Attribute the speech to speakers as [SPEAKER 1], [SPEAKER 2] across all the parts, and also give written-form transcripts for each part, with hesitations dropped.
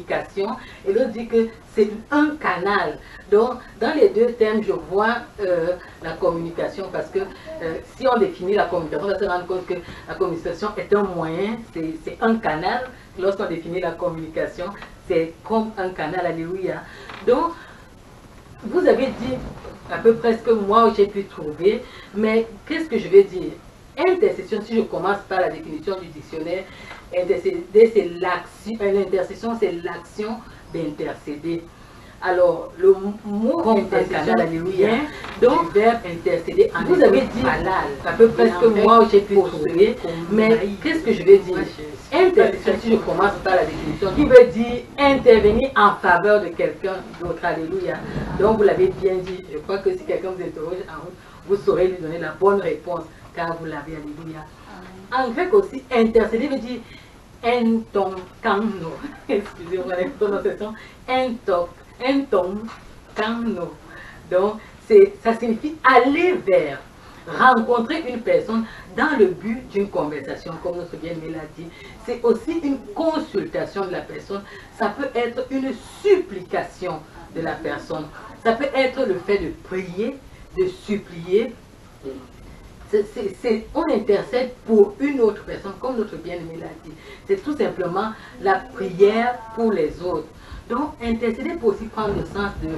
[SPEAKER 1] communication et l'autre dit que c'est un canal. Donc, dans les deux termes, je vois la communication parce que si on définit la communication, on va se rendre compte que la communication est un moyen, c'est un canal. Lorsqu'on définit la communication, c'est comme un canal, alléluia. Donc, vous avez dit à peu près ce que moi j'ai pu trouver, mais qu'est-ce que je vais dire? Intercession, si je commence par la définition du dictionnaire, intercéder, c'est l'action, l'intercession, c'est l'action d'intercéder. Alors, le mot intercession, alléluia, donc du verbe intercéder, vous avez dit à peu près ce que moi j'ai pu trouver, mais qu'est-ce que je vais dire? Intercession, si je commence par la définition, qui veut dire intervenir en faveur de quelqu'un d'autre, alléluia. Donc, vous l'avez bien dit, je crois que si quelqu'un vous interroge en route, vous saurez lui donner la bonne réponse, car vous l'avez, alléluia. En grec aussi, intercéder veut dire entonkano, excusez-moi la prononciation, entonkano. Donc, ça signifie aller vers, rencontrer une personne dans le but d'une conversation, comme notre bien-aimé l'a dit. C'est aussi une consultation de la personne. Ça peut être une supplication de la personne. Ça peut être le fait de prier, de supplier. On intercède pour une autre personne, comme notre bien-aimé l'a dit. C'est tout simplement la prière pour les autres. Donc, intercéder peut aussi prendre le sens de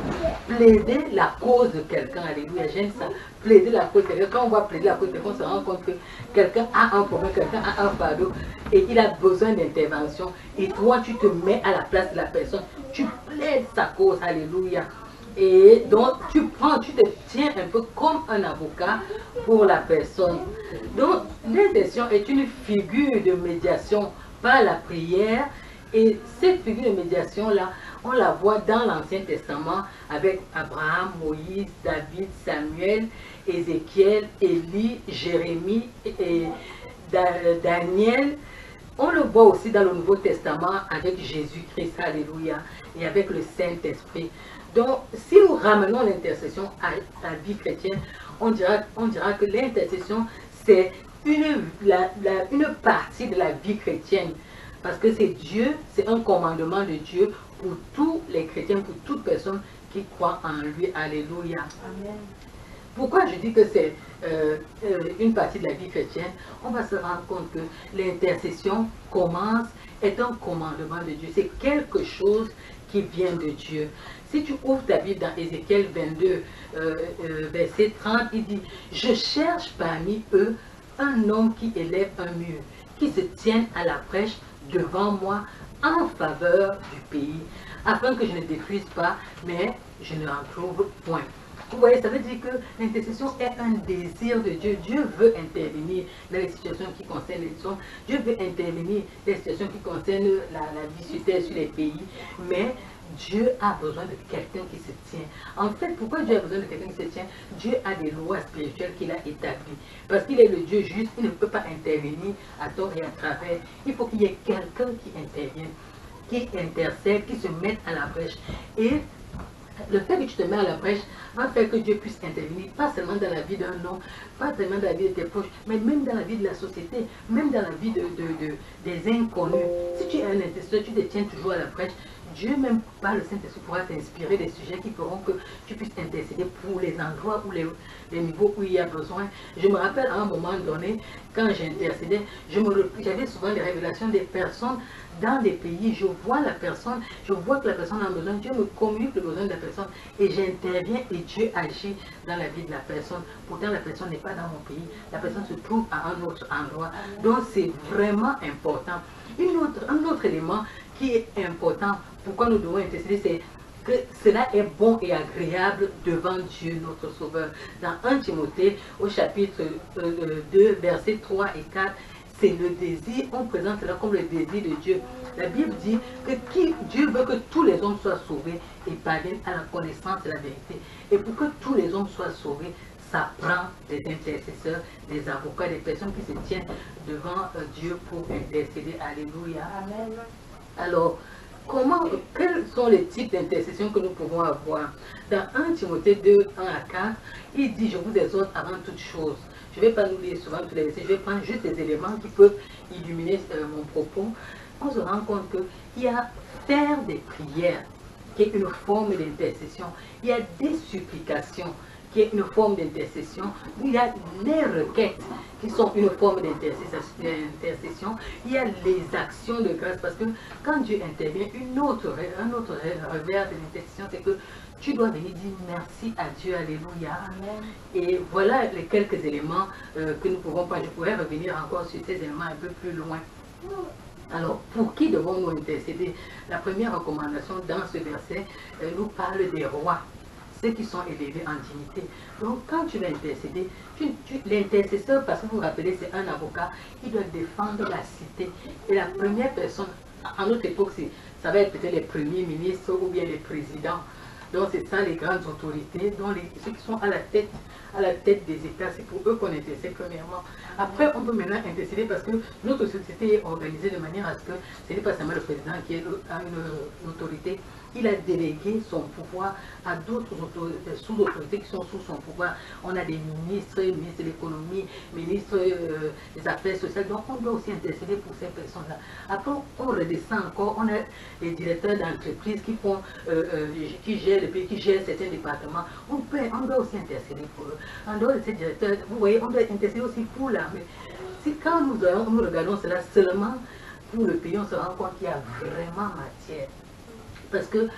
[SPEAKER 1] plaider la cause de quelqu'un. Alléluia, j'aime ça. Plaider la cause de quelqu'un. Quand on voit plaider la cause de quelqu'un, on se rend compte que quelqu'un a un problème, quelqu'un a un fardeau et il a besoin d'intervention. Et toi, tu te mets à la place de la personne. Tu plaides sa cause. Alléluia. Et donc, tu te tiens un peu comme un avocat pour la personne. Donc, l'intercession est une figure de médiation par la prière. Et cette figure de médiation-là, on la voit dans l'Ancien Testament avec Abraham, Moïse, David, Samuel, Ézéchiel, Élie, Jérémie et Daniel. On le voit aussi dans le Nouveau Testament avec Jésus-Christ, alléluia, et avec le Saint-Esprit. Donc, si nous ramenons l'intercession à la vie chrétienne, on dira que l'intercession, c'est une partie de la vie chrétienne. Parce que c'est Dieu, c'est un commandement de Dieu pour tous les chrétiens, pour toute personne qui croit en lui. Alléluia. Amen. Pourquoi je dis que c'est une partie de la vie chrétienne? On va se rendre compte que l'intercession est un commandement de Dieu. C'est quelque chose qui vient de Dieu. Si tu ouvres ta Bible dans Ézéchiel 22, verset 30, il dit « Je cherche parmi eux un homme qui élève un mur, qui se tienne à la brèche devant moi en faveur du pays, afin que je ne détruise pas, mais je ne en trouve point. » Vous voyez, ça veut dire que l'intercession est un désir de Dieu. Dieu veut intervenir dans les situations qui concernent les hommes. Dieu veut intervenir dans les situations qui concernent la vie sur terre, sur les pays. Mais Dieu a besoin de quelqu'un qui se tient. En fait, pourquoi Dieu a besoin de quelqu'un qui se tient? Dieu a des lois spirituelles qu'il a établies. Parce qu'il est le Dieu juste, il ne peut pas intervenir à tort et à travers. Il faut qu'il y ait quelqu'un qui intervienne, qui intercède, qui se mette à la brèche. Et le fait que tu te mets à la brèche va faire que Dieu puisse intervenir, pas seulement dans la vie d'un homme, pas seulement dans la vie de tes proches, mais même dans la vie de la société, même dans la vie des inconnus. Si tu es un intercesseur, tu te tiens toujours à la brèche, Dieu même par le Saint-Esprit pourra t'inspirer des sujets qui feront que tu puisses intercéder pour les endroits ou les niveaux où il y a besoin. Je me rappelle à un moment donné, quand j'intercédais, j'avais souvent des révélations des personnes dans des pays. Je vois la personne, je vois que la personne a besoin, Dieu me communique le besoin de la personne et j'interviens et Dieu agit dans la vie de la personne. Pourtant, la personne n'est pas dans mon pays, la personne se trouve à un autre endroit. Donc, c'est vraiment important. Un autre élément qui est important, pourquoi nous devons intercéder, c'est que cela est bon et agréable devant Dieu, notre Sauveur. Dans 1 Timothée, au chapitre 2, versets 3 et 4, c'est le désir, on présente cela comme le désir de Dieu. La Bible dit que Dieu veut que tous les hommes soient sauvés et parviennent à la connaissance de la vérité. Et pour que tous les hommes soient sauvés, ça prend des intercesseurs, des avocats, des personnes qui se tiennent devant Dieu pour intercéder. Alléluia. Amen. Alors, quels sont les types d'intercession que nous pouvons avoir? Dans 1 Timothée 2, 1 à 4, il dit, je vous exhorte avant toute chose. Je ne vais pas nous lire souvent tous les versets, je vais prendre juste des éléments qui peuvent illuminer mon propos. On se rend compte qu'il y a ministère des prières, qui est une forme d'intercession. Il y a des supplications, qui est une forme d'intercession. Il y a les requêtes, qui sont une forme d'intercession. Il y a les actions de grâce, parce que quand Dieu intervient, un autre revers de l'intercession, c'est que tu dois venir dire merci à Dieu, alléluia. Amen. Et voilà les quelques éléments que nous pouvons pas. Je pourrais revenir encore sur ces éléments un peu plus loin. Alors, pour qui devons-nous intercéder? La première recommandation dans ce verset nous parle des rois, ceux qui sont élevés en dignité. Donc, quand tu vas intercéder, l'intercesseur, parce que vous vous rappelez, c'est un avocat, il doit défendre la cité. Et la première personne, en notre époque, ça va être peut-être les premiers ministres ou bien les présidents. Donc, c'est ça les grandes autorités, donc ceux qui sont à la tête des États, c'est pour eux qu'on intercède premièrement. Après, on peut maintenant intercéder parce que notre société est organisée de manière à ce que ce n'est pas seulement le président qui a une autorité, il a délégué son pouvoir à d'autres sous-autorités qui sont sous son pouvoir. On a des ministres, ministres de l'économie, ministres des affaires sociales, donc on doit aussi intercéder pour ces personnes-là. Après, on redescend encore, on a les directeurs d'entreprise qui gèrent le pays, qui gèrent certains départements. On doit aussi intercéder pour eux. En dehors de ces directeurs, vous voyez, on doit intercéder aussi pour l'armée. Si quand nous regardons cela seulement pour le pays, on se rend compte qu'il y a vraiment matière. Parce que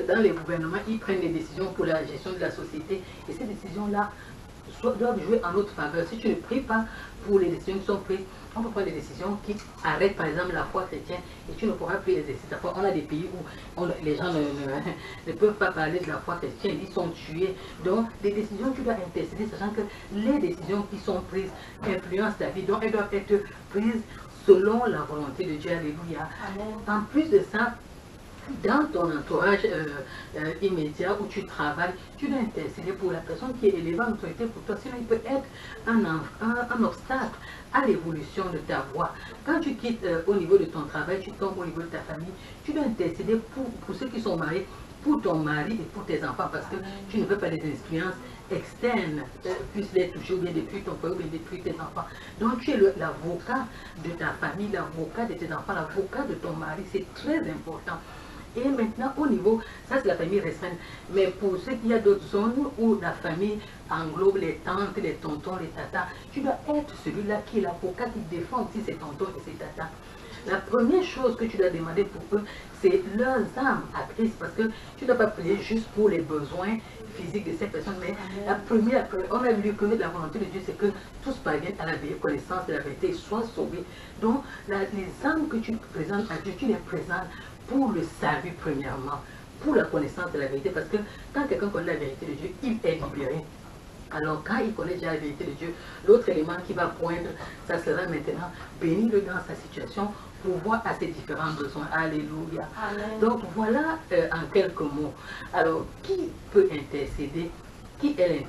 [SPEAKER 1] dans les gouvernements, ils prennent des décisions pour la gestion de la société. Et ces décisions-là doivent jouer en notre faveur. Si tu ne pries pas pour les décisions qui sont prises, on peut prendre des décisions qui arrêtent par exemple la foi chrétienne et tu ne pourras plus les exercer. On a des pays où les gens ne peuvent pas parler de la foi chrétienne, ils sont tués. Donc, les décisions, tu dois intercéder, sachant que les décisions qui sont prises influencent ta vie. Donc, elles doivent être prises selon la volonté de Dieu. Alléluia. Amen. En plus de ça, dans ton entourage immédiat où tu travailles, tu dois intercéder pour la personne qui est élevée en autorité pour toi. Sinon, il peut être un obstacle à l'évolution de ta voie. Quand tu quittes au niveau de ton travail, tu tombes au niveau de ta famille, tu dois intercéder pour ceux qui sont mariés, pour ton mari et pour tes enfants, parce que tu ne veux pas des influences externes puissent les toucher ou bien détruire ton foyer ou bien détruire tes enfants. Donc tu es l'avocat de ta famille, l'avocat de tes enfants, l'avocat de ton mari, c'est très important. Et maintenant, au niveau, ça c'est la famille restreinte, mais pour ceux qui y a d'autres zones où la famille englobe les tantes, les tontons, les tatas, tu dois être celui-là qui est l'avocat qui défend aussi ses tontons et ses tatas. La première chose que tu dois demander pour eux, c'est leurs âmes à Christ, parce que tu ne dois pas prier juste pour les besoins physiques de ces personnes, mais on a vu que la volonté de Dieu, c'est que tous parviennent à la connaissance de la vérité et soient sauvés. Donc, les âmes que tu présentes à Dieu, tu les présentes pour le salut premièrement, pour la connaissance de la vérité, parce que quand quelqu'un connaît la vérité de Dieu, il est libéré. Alors quand il connaît déjà la vérité de Dieu, l'autre élément qui va poindre, ça sera maintenant bénir-le dans sa situation pour voir à ses différents besoins. Alléluia. Amen. Donc voilà en quelques mots. Alors qui peut intercéder? Qui est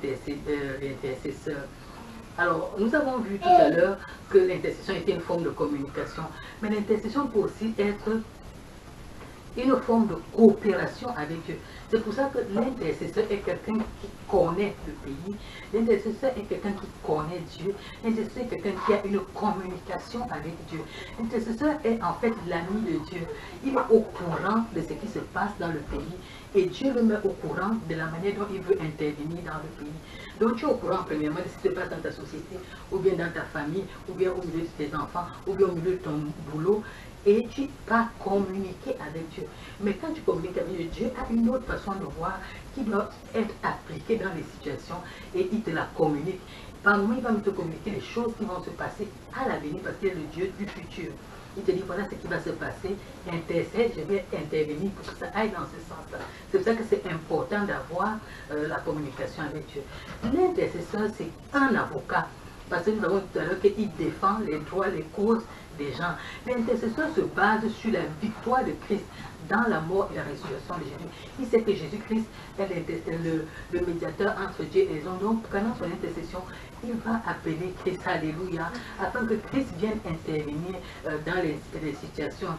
[SPEAKER 1] l'intercesseur? Alors, nous avons vu tout à l'heure que l'intercession était une forme de communication, mais l'intercession peut aussi être une forme de coopération avec Dieu. C'est pour ça que l'intercesseur est quelqu'un qui connaît le pays, l'intercesseur est quelqu'un qui connaît Dieu, l'intercesseur est quelqu'un qui a une communication avec Dieu. L'intercesseur est en fait l'ami de Dieu. Il est au courant de ce qui se passe dans le pays et Dieu le met au courant de la manière dont il veut intervenir dans le pays. Donc tu es au courant premièrement de ce qui se passe dans ta société, ou bien dans ta famille, ou bien au milieu de tes enfants, ou bien au milieu de ton boulot. Et tu vas communiquer avec Dieu. Mais quand tu communiques avec Dieu, Dieu a une autre façon de voir qui doit être appliquée dans les situations et il te la communique. Par moment, il va te communiquer les choses qui vont se passer à l'avenir parce qu'il est le Dieu du futur. Il te dit voilà ce qui va se passer, intercède, je vais intervenir pour que ça aille dans ce sens-là. C'est pour ça que c'est important d'avoir la communication avec Dieu. L'intercesseur, c'est un avocat. Parce que nous avons tout à l'heure qu'il défend les droits, les causes des gens. L'intercesseur se base sur la victoire de Christ dans la mort et la résurrection de Jésus. Il sait que Jésus-Christ est le médiateur entre Dieu et les hommes. Donc, pendant son intercession, il va appeler Christ, alléluia, afin que Christ vienne intervenir dans les situations.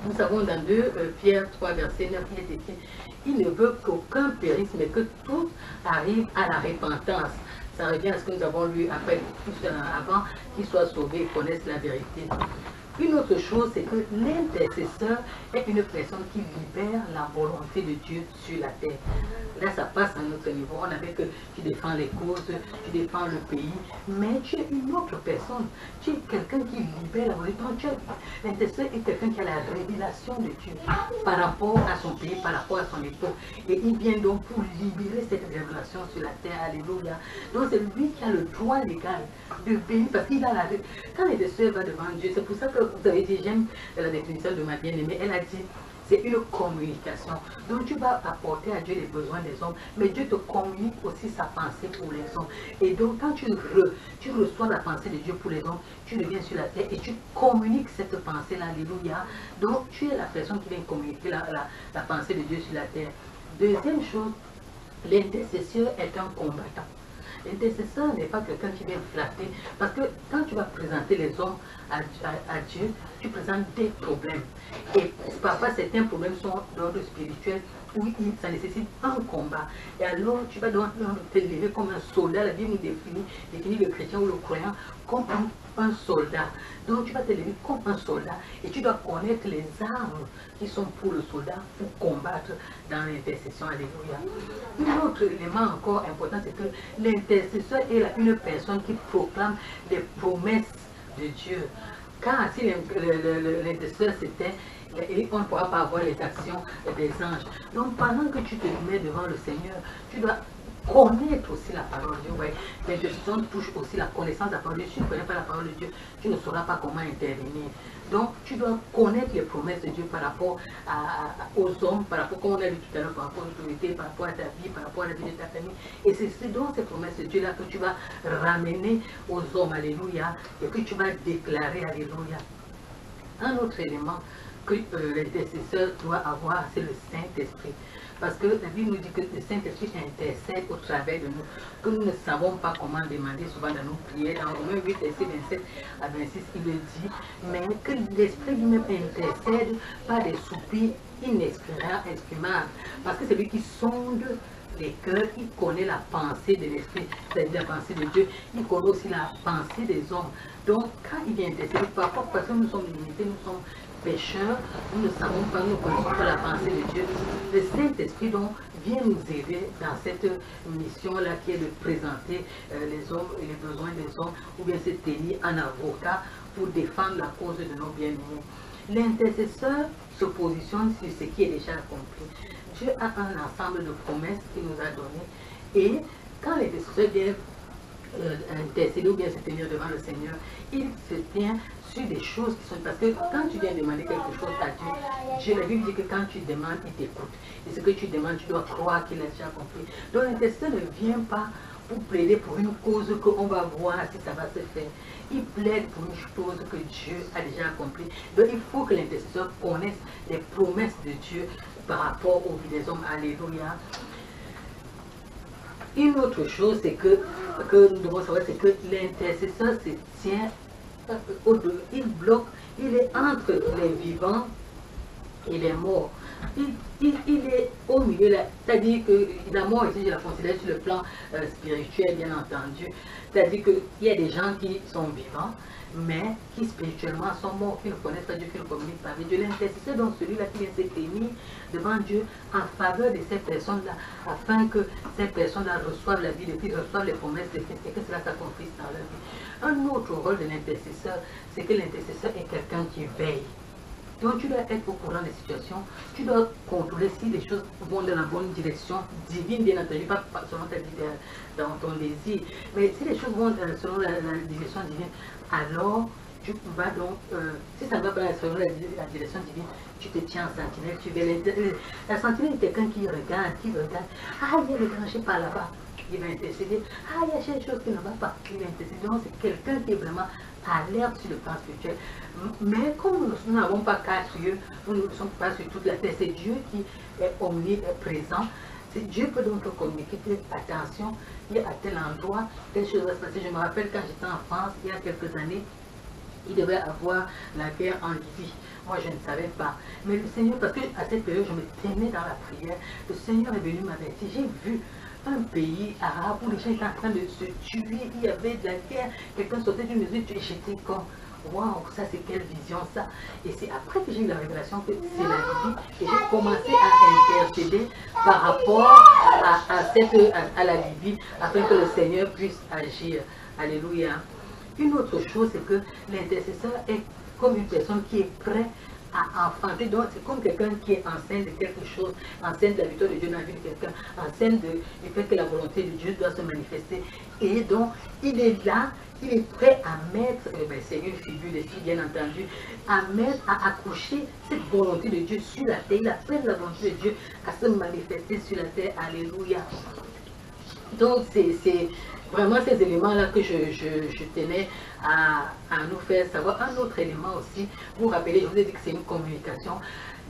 [SPEAKER 1] Nous savons dans 2 Pierre 3, verset 9, il est écrit, il ne veut qu'aucun périsse, mais que tout arrive à la repentance. Ça revient à ce que nous avons lu après, avant qu'ils soient sauvés et connaissent la vérité. Une autre chose, c'est que l'intercesseur est une personne qui libère la volonté de Dieu sur la terre. Là, ça passe à un autre niveau. On avait que tu défends les causes, tu défends le pays, mais tu es une autre personne. Tu es quelqu'un qui libère la volonté. L'intercesseur est quelqu'un qui a la révélation de Dieu par rapport à son pays, par rapport à son époque. Et il vient donc pour libérer cette révélation sur la terre. Alléluia. Donc c'est lui qui a le droit légal de bénir, parce qu'il a la... Quand l'intercesseur va devant Dieu, c'est pour ça que vous avez dit, j'aime la définition de ma bien-aimée, elle a dit, c'est une communication. Donc tu vas apporter à Dieu les besoins des hommes, mais Dieu te communique aussi sa pensée pour les hommes. Et donc quand tu reçois la pensée de Dieu pour les hommes, tu reviens sur la terre et tu communiques cette pensée-là, alléluia. Donc tu es la personne qui vient communiquer la pensée de Dieu sur la terre. Deuxième chose, l'intercesseur est un combattant. L'intercesseur n'est pas quelqu'un qui vient flatter, parce que quand tu vas présenter les hommes à Dieu, tu présentes des problèmes. Et parfois, certains problèmes sont d'ordre spirituel, où ça nécessite un combat. Et alors, tu vas donc t'élever comme un soldat. La Bible nous définit le chrétien ou le croyant comme un soldat. Donc, tu vas t'élever comme un soldat et tu dois connaître les armes qui sont pour le soldat pour combattre dans l'intercession. Alléluia. Un autre élément encore important, c'est que l'intercesseur est une personne qui proclame les promesses de Dieu. Car si l'intercesseur c'était, on ne pourra pas avoir les actions des anges. Donc pendant que tu te mets devant le Seigneur, tu dois connaître aussi la parole de Dieu. Ouais. L'intercession touche aussi la connaissance de la parole de Dieu. Si tu ne connais pas la parole de Dieu, tu ne sauras pas comment intervenir. Donc tu dois connaître les promesses de Dieu par rapport aux hommes, par rapport, comme on a vu tout à l'heure, par rapport aux autorités, par rapport à ta vie, par rapport à la vie de ta famille. Et c'est donc ces promesses de Dieu-là que tu vas ramener aux hommes, alléluia, et que tu vas déclarer, alléluia. Un autre élément que l'intercesseur doit avoir, c'est le Saint-Esprit. Parce que la Bible nous dit que le Saint-Esprit intercède au travers de nous, que nous ne savons pas comment demander souvent dans nos prières. Dans Romains 8, verset 27 à 26, il le dit, mais que l'Esprit lui-même intercède par des soupirs inexprimables. Parce que c'est lui qui sonde les cœurs, il connaît la pensée de l'Esprit, c'est-à-dire la pensée de Dieu, il connaît aussi la pensée des hommes. Donc, quand il vient intercéder, parfois, parce que nous sommes limités, nous sommes pécheurs, nous ne savons pas, nous ne connaissons pas la pensée de Dieu. Le Saint-Esprit donc vient nous aider dans cette mission-là qui est de présenter les hommes et les besoins des hommes, ou bien se tenir en avocat pour défendre la cause de nos bien-aimés. L'intercesseur se positionne sur ce qui est déjà accompli. Dieu a un ensemble de promesses qu'il nous a données, et quand l'intercesseur vient intercéder ou bien se tenir devant le Seigneur, il se tient sur des choses qui sont... Parce que quand tu viens demander quelque chose à Dieu, la Bible dit que quand tu demandes, il t'écoute. Et ce que tu demandes, tu dois croire qu'il a déjà compris. Donc l'intercesseur ne vient pas pour plaider pour une cause qu'on va voir si ça va se faire. Il plaide pour une chose que Dieu a déjà accomplie. Donc il faut que l'intercesseur connaisse les promesses de Dieu par rapport aux vies des hommes. Alléluia. Une autre chose, c'est que nous devons savoir, c'est que l'intercesseur se tient il bloque, il est entre les vivants et les morts. Il est au milieu, c'est-à-dire que la mort ici, je la considère sur le plan spirituel, bien entendu. C'est-à-dire qu'il y a des gens qui sont vivants, mais qui spirituellement sont morts, qui ne connaissent pas Dieu, qui ne communiquent pas avec Dieu. L'intercesseur, donc celui-là qui vient se tenir devant Dieu en faveur de ces personnes-là, afin que ces personnes-là reçoivent la vie de Christ, reçoivent les promesses de Christ et que cela s'accomplisse dans leur vie. Un autre rôle de l'intercesseur, c'est que l'intercesseur est quelqu'un qui veille. Donc tu dois être au courant des situations, tu dois contrôler si les choses vont dans la bonne direction, divine bien entendu, pas selon ta vie, dans ton désir, mais si les choses vont selon la direction divine, alors tu vas donc, si ça ne va pas selon la direction divine, tu te tiens en sentinelle, tu veux la sentinelle est quelqu'un qui regarde, ah il y a le grand par là-bas, il va intercéder, ah il y a des choses qui ne vont pas, il va intercéder, donc c'est quelqu'un qui est vraiment alerte sur le plan spirituel. Mais comme nous n'avons pas quatre yeux, nous ne sommes pas sur toute la terre, c'est Dieu qui est omniprésent. Dieu peut donc communiquer, attention, il est à tel endroit, telle chose va se passer. Je me rappelle quand j'étais en France, il y a quelques années, il devait avoir la guerre en Libye. Moi, je ne savais pas. Mais le Seigneur, parce qu'à cette période, je me tenais dans la prière, le Seigneur est venu m'avertir. J'ai vu un pays arabe où les gens étaient en train de se tuer, il y avait de la guerre, quelqu'un sortait d'une maison et j'étais comme, waouh, ça c'est quelle vision ça. Et c'est après que j'ai eu la révélation que c'est la Bible et j'ai commencé à intercéder par rapport à la Bible afin que le Seigneur puisse agir. Alléluia. Une autre chose, c'est que l'intercesseur est comme une personne qui est prête à enfanter. Donc, c'est comme quelqu'un qui est enceinte de quelque chose, enceinte de la victoire de Dieu dans la vie de quelqu'un, enceinte du fait que la volonté de Dieu doit se manifester. Et donc, il est là, il est prêt à mettre, c'est une figure de fille, bien entendu, à mettre, à accoucher cette volonté de Dieu sur la terre. Il appelle la volonté de Dieu à se manifester sur la terre. Alléluia. Donc, c'est vraiment ces éléments-là que je tenais à nous faire savoir. Un autre élément aussi, vous vous rappelez, je vous ai dit que c'est une communication.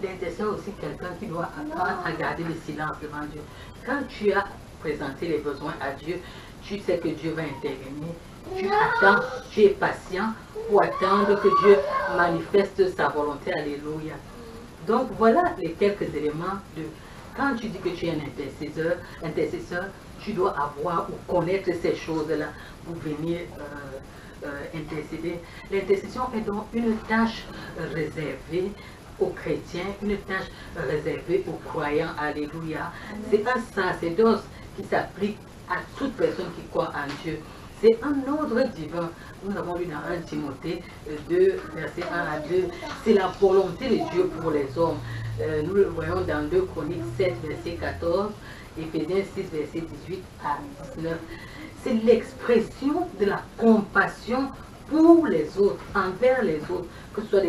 [SPEAKER 1] L'intercesseur aussi quelqu'un qui doit apprendre à garder le silence devant Dieu. Quand tu as présenté les besoins à Dieu, tu sais que Dieu va intervenir. Tu attends, tu es patient pour attendre que Dieu manifeste sa volonté. Alléluia. Donc voilà les quelques éléments de... Quand tu dis que tu es un intercesseur, tu dois avoir ou connaître ces choses-là pour venir intercéder. L'intercession est donc une tâche réservée aux chrétiens, une tâche réservée aux croyants. Alléluia. C'est un sacerdoce qui s'applique à toute personne qui croit en Dieu. C'est un ordre divin. Nous avons lu dans 1 Timothée 2, verset 1 à 2. C'est la volonté de Dieu pour les hommes. Nous le voyons dans 2 Chroniques 7, verset 14, Éphésiens 6, verset 18 à 19. C'est l'expression de la compassion pour les autres, envers les autres. Que ce soit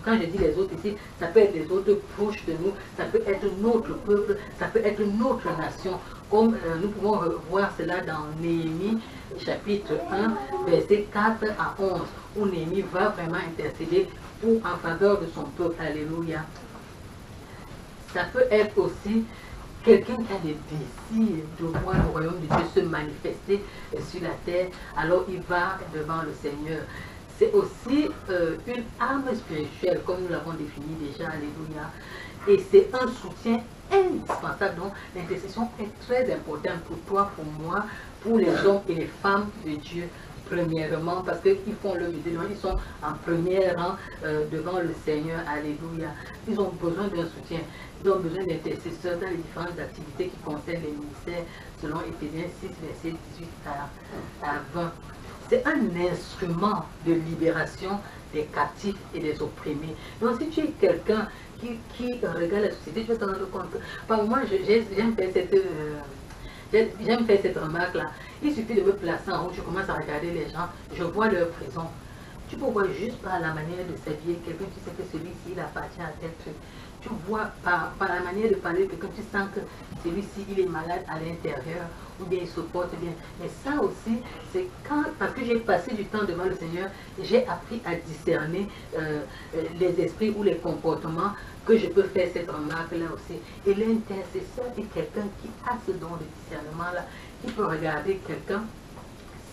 [SPEAKER 1] quand je dis les autres ici, ça peut être les autres proches de nous, ça peut être notre peuple, ça peut être notre nation. Comme nous pouvons voir cela dans Néhémie, chapitre 1, verset 4 à 11, où Néhémie va vraiment intercéder en faveur de son peuple. Alléluia. Ça peut être aussi quelqu'un qui a des désirs de voir le royaume de Dieu se manifester sur la terre, alors il va devant le Seigneur. C'est aussi une arme spirituelle, comme nous l'avons défini déjà, alléluia. Et c'est un soutien indispensable. Donc l'intercession est très importante pour toi, pour moi, pour les hommes et les femmes de Dieu. Premièrement, parce qu'ils font le vidéo, ils sont en premier rang devant le Seigneur, alléluia. Ils ont besoin d'un soutien, ils ont besoin d'intercesseurs dans les différentes activités qui concernent les ministères, selon Éphésiens 6, verset 18 à 20. C'est un instrument de libération des captifs et des opprimés. Donc si tu es quelqu'un qui regarde la société, tu vas t'en rendre compte. Par moi, j'aime faire cette remarque-là. Il suffit de me placer en haut, je commence à regarder les gens, je vois leur prison. Tu peux voir juste par la manière de s'habiller quelqu'un, tu sais que celui-ci, il appartient à tel truc. Tu vois par la manière de parler de quelqu'un, tu sens que celui-ci, il est malade à l'intérieur, ou bien il se porte bien. Mais ça aussi, c'est parce que j'ai passé du temps devant le Seigneur, j'ai appris à discerner les esprits ou les comportements, que je peux faire cette remarque-là aussi. Et l'intercesseur est quelqu'un qui a ce don de discernement-là, qui peut regarder quelqu'un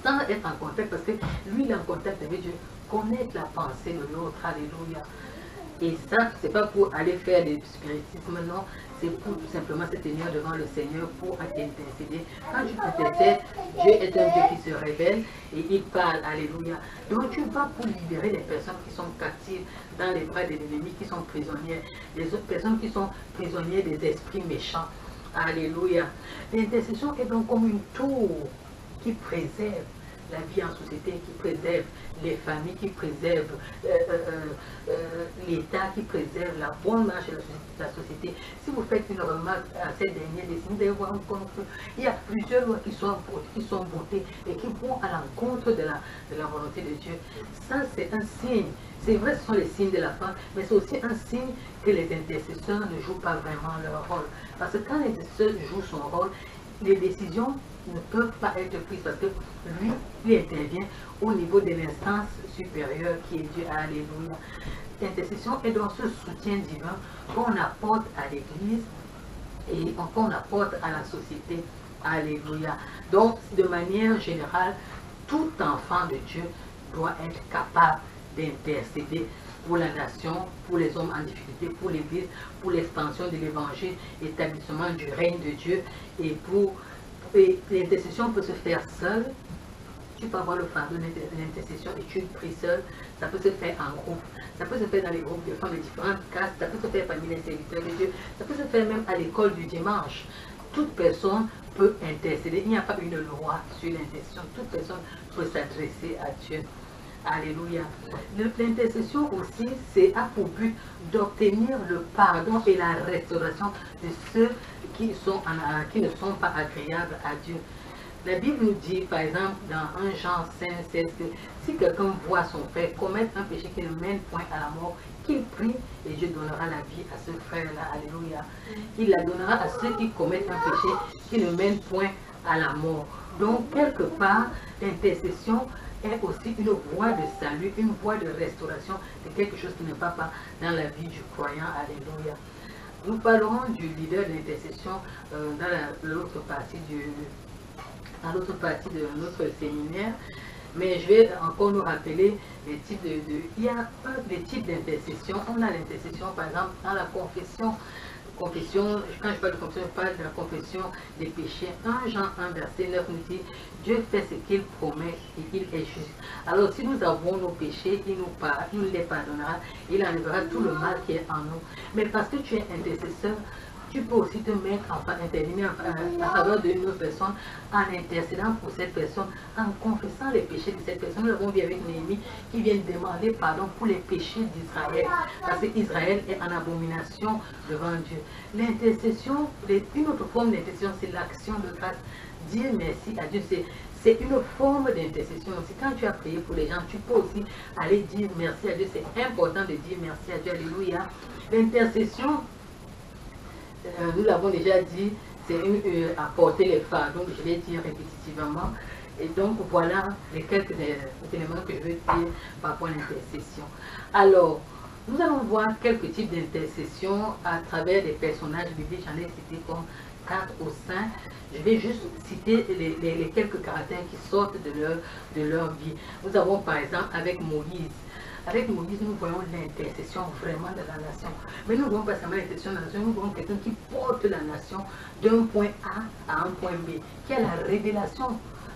[SPEAKER 1] sans être en contact, parce que lui, il est en contact avec Dieu, connaître la pensée de l'autre, alléluia. Et ça, c'est pas pour aller faire du spiritisme, non, c'est pour tout simplement se tenir devant le Seigneur pour intercéder. Quand tu intercèdes, Dieu est un Dieu qui se révèle et il parle, alléluia. Donc tu vas pour libérer les personnes qui sont captives dans les bras de l'ennemi, qui sont prisonnières, les autres personnes qui sont prisonnières des esprits méchants, alléluia. L'intercession est donc comme une tour qui préserve la vie en société, qui préserve les familles, qui préserve l'État, qui préserve la bonne marche de la société. Si vous faites une remarque à cette dernière décennie, vous allez voir qu'il y a plusieurs lois qui sont votées et qui vont à l'encontre de la volonté de Dieu. Ça, c'est un signe. C'est vrai, ce sont les signes de la fin, mais c'est aussi un signe que les intercesseurs ne jouent pas vraiment leur rôle. Parce que quand l'intercesseur joue son rôle, les décisions ne peuvent pas être prises parce que lui, il intervient au niveau de l'instance supérieure qui est Dieu. Alléluia. L'intercession est donc ce soutien divin qu'on apporte à l'Église et qu'on apporte à la société. Alléluia. Donc, de manière générale, tout enfant de Dieu doit être capable d'intercéder pour la nation, pour les hommes en difficulté, pour l'Église, pour l'expansion de l'Évangile, l'établissement du règne de Dieu. Et l'intercession peut se faire seule, tu peux avoir le fardeau de l'intercession et tu pries seul. Ça peut se faire en groupe. Ça peut se faire dans les groupes de femmes de différentes castes. Ça peut se faire parmi les serviteurs de Dieu. Ça peut se faire même à l'école du dimanche. Toute personne peut intercéder. Il n'y a pas une loi sur l'intercession. Toute personne peut s'adresser à Dieu. Alléluia. L'intercession aussi, c'est à pour but d'obtenir le pardon et la restauration de ceux qui ne sont pas agréables à Dieu. La Bible nous dit, par exemple, dans 1 Jean 5, 16, que si quelqu'un voit son frère commettre un péché qui ne mène point à la mort, qu'il prie et Dieu donnera la vie à ce frère-là. Alléluia. Il la donnera à ceux qui commettent un péché qui ne mène point à la mort. Donc, quelque part, l'intercession est aussi une voie de salut, une voie de restauration de quelque chose qui ne va pas dans la vie du croyant. Alléluia. Nous parlerons du leader de l'intercession dans l'autre partie de notre séminaire, mais je vais encore nous rappeler les types il y a des types d'intercession. On a l'intercession, par exemple, dans la confession. Quand je parle de confession, je parle de la confession des péchés. 1 Jean 1, verset 9 nous dit, Dieu fait ce qu'il promet et il est juste. Alors si nous avons nos péchés, il nous les pardonnera, il enlèvera tout le mal qui est en nous. Mais parce que tu es intercesseur, tu peux aussi te mettre intervenir en faveur d'une autre personne en intercédant pour cette personne, en confessant les péchés de cette personne. Nous avons vu avec Néhémie qui vient demander pardon pour les péchés d'Israël, parce qu'Israël est en abomination devant Dieu. L'intercession, une autre forme d'intercession, c'est l'action de grâce. Dire merci à Dieu, c'est une forme d'intercession aussi. Quand tu as prié pour les gens, tu peux aussi aller dire merci à Dieu. C'est important de dire merci à Dieu. Alléluia. L'intercession, nous l'avons déjà dit, c'est apporter les fardeaux, je vais dire répétitivement. Et donc voilà les quelques éléments que je veux dire par rapport à l'intercession. Alors, nous allons voir quelques types d'intercession à travers des personnages bibliques. J'en ai cité comme 4 ou 5. Je vais juste citer les quelques caractères qui sortent de leur vie. Nous avons par exemple avec Moïse. Avec Moïse, nous voyons l'intercession vraiment de la nation. Mais nous ne voyons pas seulement l'intercession de la nation, nous voyons quelqu'un qui porte la nation d'un point A à un point B, qui a la révélation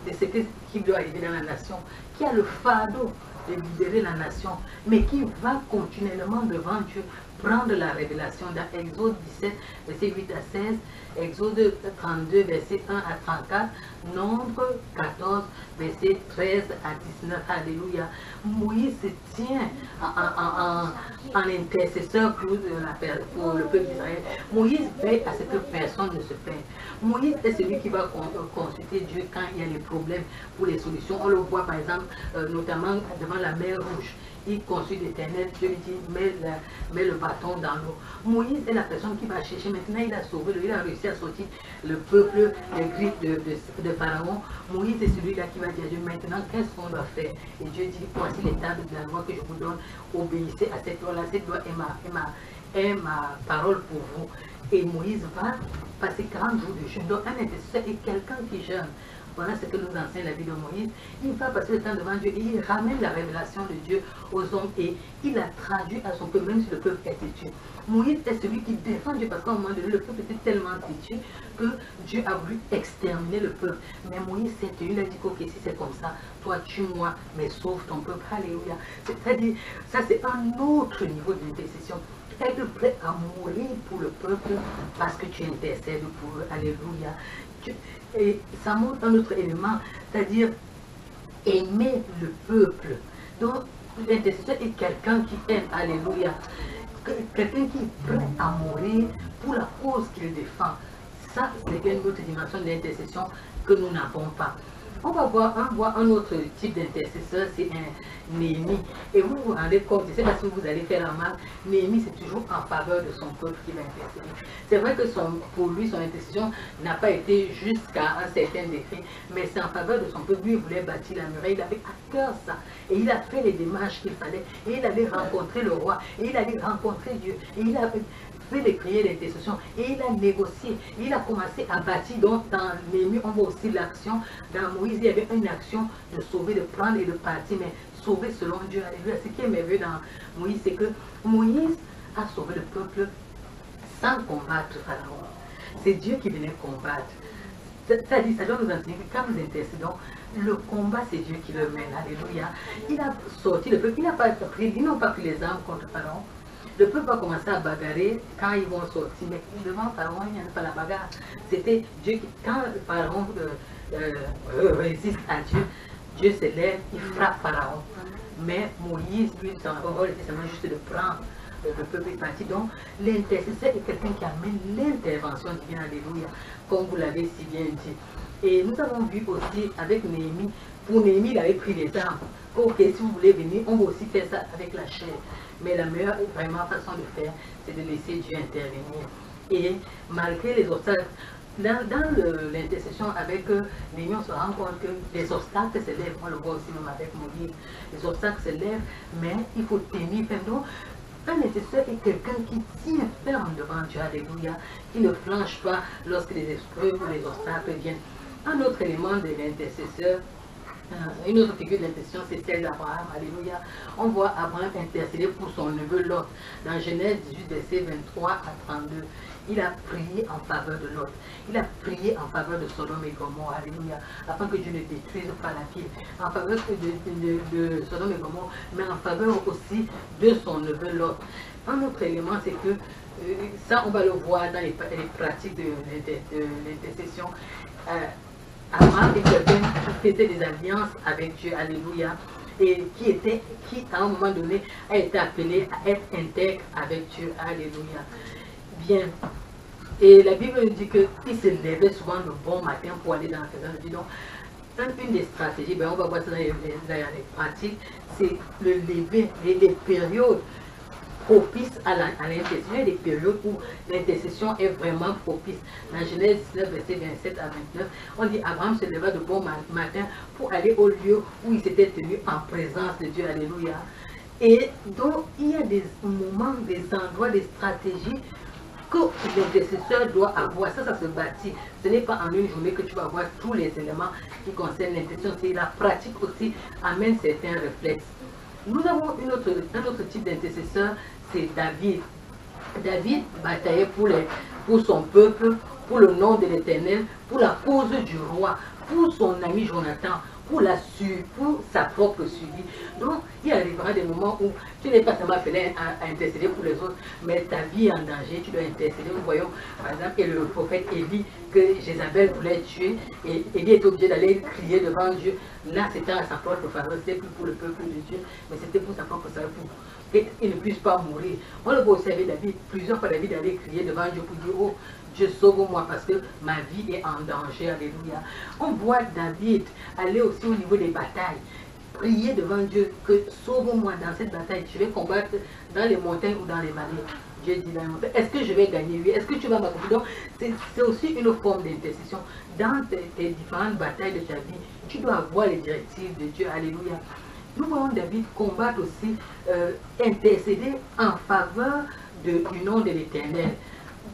[SPEAKER 1] de ce qui doit arriver dans la nation, qui a le fardeau de libérer la nation, mais qui va continuellement devant Dieu prendre la révélation dans Exode 17, verset 8 à 16, Exode 32, verset 1 à 34, Nombre 14, verset 13 à 19. Alléluia. Moïse se tient en intercesseur pour le peuple d'Israël. Moïse veille à ce que personne ne se perde. Moïse est celui qui va consulter Dieu quand il y a des problèmes pour les solutions. On le voit par exemple, notamment devant la mer Rouge. Il consulte l'Éternel, Dieu lui dit, mets le bâton dans l'eau. Moïse est la personne qui va chercher. Maintenant, il a sauvé, il a réussi à sortir le peuple des griffes de Pharaon. Moïse est celui-là qui va dire, Dieu, maintenant, qu'est-ce qu'on doit faire? Et Dieu dit, voici les tables de la loi que je vous donne, obéissez à cette loi-là. Cette loi est ma parole pour vous. Et Moïse va passer 40 jours de jeûne. Donc, un intercesseur est quelqu'un qui jeûne. Voilà ce que nous enseigne la vie de Moïse. Il va passer le temps devant Dieu et il ramène la révélation de Dieu aux hommes et il la traduit à son peuple, même si le peuple est têtu. Moïse est celui qui défend Dieu parce qu'à un moment donné, le peuple était tellement têtu que Dieu a voulu exterminer le peuple. Mais Moïse s'est tenu, il a dit, ok, si c'est comme ça, toi tue-moi, mais sauve ton peuple. Alléluia. C'est-à-dire, ça c'est un autre niveau d'intercession. Être prêt à mourir pour le peuple parce que tu intercèdes pour eux. Alléluia. Et ça montre un autre élément, c'est-à-dire aimer le peuple. Donc, l'intercesseur est quelqu'un qui aime, alléluia, quelqu'un qui est prêt à mourir pour la cause qu'il défend. Ça, c'est une autre dimension d'intercession que nous n'avons pas. On va voir un autre type d'intercesseur, c'est un Néhémie. Et vous vous rendez compte, je ne sais pas si vous allez faire la remarque, Néhémie c'est toujours en faveur de son peuple qui va intercéder. C'est vrai que pour lui, son intercession n'a pas été jusqu'à un certain degré, mais c'est en faveur de son peuple. Lui, il voulait bâtir la muraille, il avait à cœur ça. Et il a fait les démarches qu'il fallait, et il allait rencontrer le roi, et il allait rencontrer Dieu, et il a fait les prières d'intercession et il a négocié, il a commencé à bâtir. Donc dans Néhémie, on voit aussi l'action. Dans Moïse, il y avait une action de sauver, de prendre et de partir, mais sauver selon Dieu. Alléluia. Ce qui est merveilleux dans Moïse, c'est que Moïse a sauvé le peuple sans combattre Pharaon. C'est Dieu qui venait combattre. C'est-à-dire, ça doit nous enseigner que quand nous intercédons, Le combat, c'est Dieu qui le mène. Alléluia. Il a sorti le peuple. Il n'a pas pris, ils n'ont pas pris les armes contre Pharaon. Le peuple va commencer à bagarrer quand ils vont sortir. Mais devant Pharaon, il n'y a pas la bagarre. C'était Dieu qui, quand Pharaon résiste à Dieu, Dieu se lève, il frappe Pharaon. Mais Moïse, lui, son rôle était seulement juste de prendre le peuple est parti. Donc, l'intercesseur est quelqu'un qui amène l'intervention divine. Alléluia. Comme vous l'avez si bien dit. Et nous avons vu aussi avec Néhémie, pour Néhémie, il avait pris les armes. Ok, si vous voulez venir, on va aussi faire ça avec la chair. Mais la meilleure vraiment façon de faire, c'est de laisser Dieu intervenir. Et malgré les obstacles, dans l'intercession avec Néhémie, on se rend compte que les obstacles se lèvent. On le voit aussi même avec Moïse. Les obstacles se lèvent, mais il faut tenir ferme. Un intercesseur est quelqu'un qui tient ferme devant Dieu, alléluia, qui ne flanche pas lorsque les épreuves ou les obstacles viennent. Un autre élément de l'intercesseur, une autre figure d'intercession, c'est celle d'Abraham, alléluia. On voit Abraham intercéder pour son neveu Lot, dans Genèse 18, verset 23 à 32. Il a prié en faveur de Lot. Il a prié en faveur de Sodome et Gomorrhe, alléluia, afin que Dieu ne détruise pas la ville. En faveur de Sodome et Gomorrhe, mais en faveur aussi de son neveu Lot. Un autre élément, c'est que, ça on va le voir dans les pratiques de l'intercession. Abraham est quelqu'un qui faisait des alliances avec Dieu, alléluia, et qui à un moment donné a été appelé à être intègre avec Dieu, alléluia. Bien. Et la Bible nous dit qu'il se levait souvent le bon matin pour aller dans la présence de Dieu. Donc, une des stratégies, ben on va voir ça dans les pratiques, c'est le lever, les périodes propices à l'intercession. Il y a des périodes où l'intercession est vraiment propice. Dans Genèse 19, verset 27 à 29, on dit Abraham se leva de bon matin pour aller au lieu où il s'était tenu en présence de Dieu. Alléluia. Et donc, il y a des moments, des endroits, des stratégies que l'intercesseur doit avoir. Ça se bâtit. Ce n'est pas en une journée que tu vas avoir tous les éléments qui concernent l'intercession. C'est la pratique aussi amène certains réflexes. Nous avons un autre type d'intercesseur, c'est David. David bataillait pour son peuple, pour le nom de l'Éternel, pour la cause du roi, pour son ami Jonathan, pour sa propre suivi. Donc, il arrivera des moments où tu n'es pas seulement appelé à intercéder pour les autres, mais ta vie est en danger, tu dois intercéder. Nous voyons, par exemple, le prophète Élie, que Jézabel voulait tuer, et Élie est obligé d'aller crier devant Dieu. Là, c'était à sa propre faveur, c'était plus pour le peuple de Dieu, mais c'était pour sa propre faveur, pour qu'il ne puisse pas mourir. On le voit aussi avec David, plusieurs fois David allait crier devant Dieu pour dire, oh, Dieu sauve-moi parce que ma vie est en danger, alléluia. On voit David aller aussi au niveau des batailles, prier devant Dieu que sauve-moi dans cette bataille, je vais combattre dans les montagnes ou dans les vallées. Dieu dit dans les montagnes, est-ce que je vais gagner? Oui, est-ce que tu vas m'accomplir? Donc, c'est aussi une forme d'intercession. Dans tes différentes batailles de ta vie, tu dois avoir les directives de Dieu, alléluia. Nous voyons David combattre aussi, intercéder en faveur du nom de l'Éternel.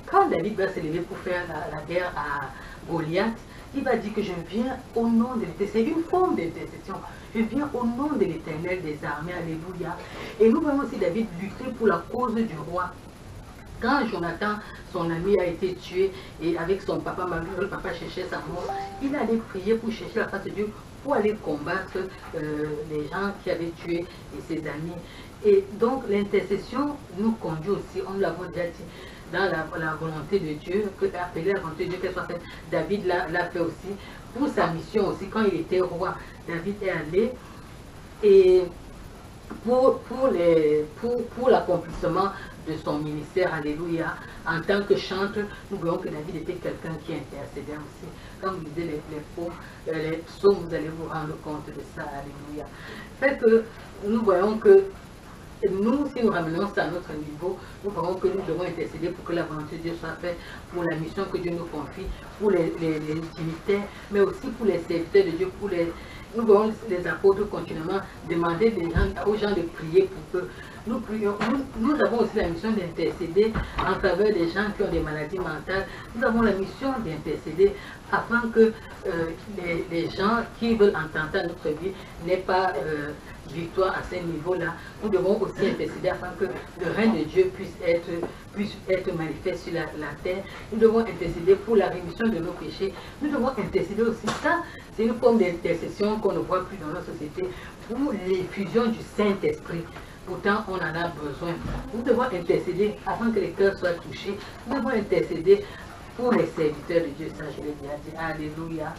[SPEAKER 1] Quand David va se lever pour faire la guerre à Goliath, il va dire que je viens au nom de l'Éternel. C'est une forme d'intercession. Je viens au nom de l'Éternel des armées. Alléluia. Et nous voyons aussi David lutter pour la cause du roi. Quand Jonathan, son ami, a été tué, et avec son papa, malgré le papa cherchait sa mort, il allait prier pour chercher la face de Dieu, pour aller combattre les gens qui avaient tué ses amis. Et donc l'intercession nous conduit aussi, on l'avons déjà dit, dans la volonté de Dieu, appeler la volonté de Dieu qu'elle soit faite. David l'a fait aussi pour sa mission aussi. Quand il était roi, David est allé et pour l'accomplissement de son ministère, alléluia, en tant que chanteur, nous voyons que David était quelqu'un qui intercédait aussi. Quand vous lisez les psaumes, vous allez vous rendre compte de ça, alléluia. Fait que nous voyons que nous, si nous ramenons ça à notre niveau, nous voyons que nous devons intercéder pour que la volonté de Dieu soit faite, pour la mission que Dieu nous confie, pour les dignitaires, mais aussi pour les serviteurs de Dieu, nous voyons les apôtres continuellement demander aux gens de prier pour eux. nous prions, nous avons aussi la mission d'intercéder en faveur des gens qui ont des maladies mentales. Nous avons la mission d'intercéder afin que les gens qui veulent entendre notre vie n'aient pas victoire à ce niveau-là. Nous devons aussi intercéder afin que le règne de Dieu puisse être manifeste sur la terre. Nous devons intercéder pour la rémission de nos péchés. Nous devons intercéder aussi, ça c'est une forme d'intercession qu'on ne voit plus dans notre société, pour l'effusion du Saint-Esprit. Pourtant, on en a besoin. Nous devons intercéder afin que les cœurs soient touchés. Nous devons intercéder pour les serviteurs de Dieu. Ça, je l'ai déjà dit. Alléluia.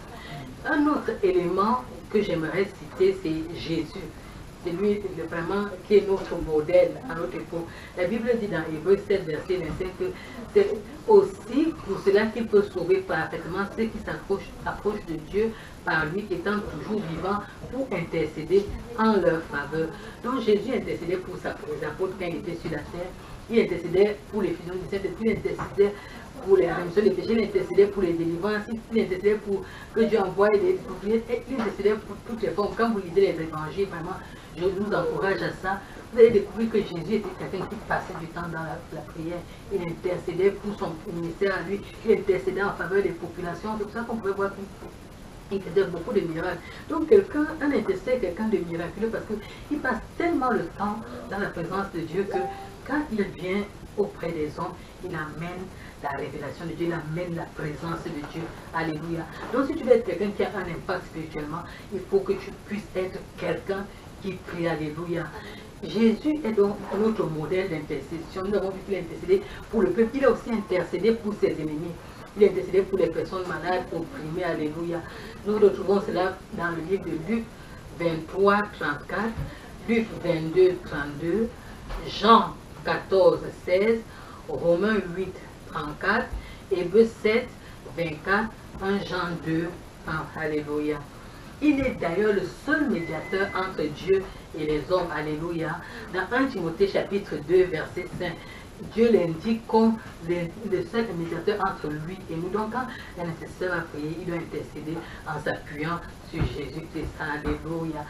[SPEAKER 1] Un autre élément que j'aimerais citer, c'est Jésus. C'est lui vraiment qui est notre modèle à notre époque. La Bible dit dans Hébreux 7, verset 25 que c'est aussi pour cela qu'il peut sauver parfaitement ceux qui s'approchent de Dieu par lui, étant toujours vivant pour intercéder en leur faveur. Donc Jésus intercédait pour les apôtres quand il était sur la terre. Il intercédait pour l'effusion du Saint-Esprit, il intercédait pour les rémissions des péchés, il intercédait pour les délivrances, il intercédait pour que Dieu envoie des boucliers, et il intercédait pour toutes les formes. Quand vous lisez les évangiles, vraiment, je vous encourage à ça. Vous allez découvrir que Jésus était quelqu'un qui passait du temps dans la prière. Il intercédait pour son ministère à lui, il intercédait en faveur des populations. C'est pour ça qu'on pouvait voir qu'il faisait beaucoup de miracles. Donc un intercesseur, quelqu'un de miraculeux parce qu'il passe tellement le temps dans la présence de Dieu que quand il vient auprès des hommes, il amène la révélation de Dieu, il amène la présence de Dieu. Alléluia. Donc si tu veux être quelqu'un qui a un impact spirituellement, il faut que tu puisses être quelqu'un qui prie. Alléluia. Jésus est donc notre modèle d'intercession. Nous avons vu qu'il a intercédé pour le peuple. Il a aussi intercédé pour ses ennemis. Il a intercédé pour les personnes malades, opprimées. Alléluia. Nous retrouvons cela dans le livre de Luc 23, 34, Luc 22, 32, Jean 14, 16, Romains 8, 34, Hébreux 7, 24, 1 Jean 2, 1. Alléluia. Il est d'ailleurs le seul médiateur entre Dieu et les hommes. Alléluia. Dans 1 Timothée chapitre 2, verset 5, Dieu l'indique comme le seul médiateur entre lui et nous. Donc quand un intercesseur a prié, il doit intercéder en s'appuyant sur Jésus-Christ. Alléluia.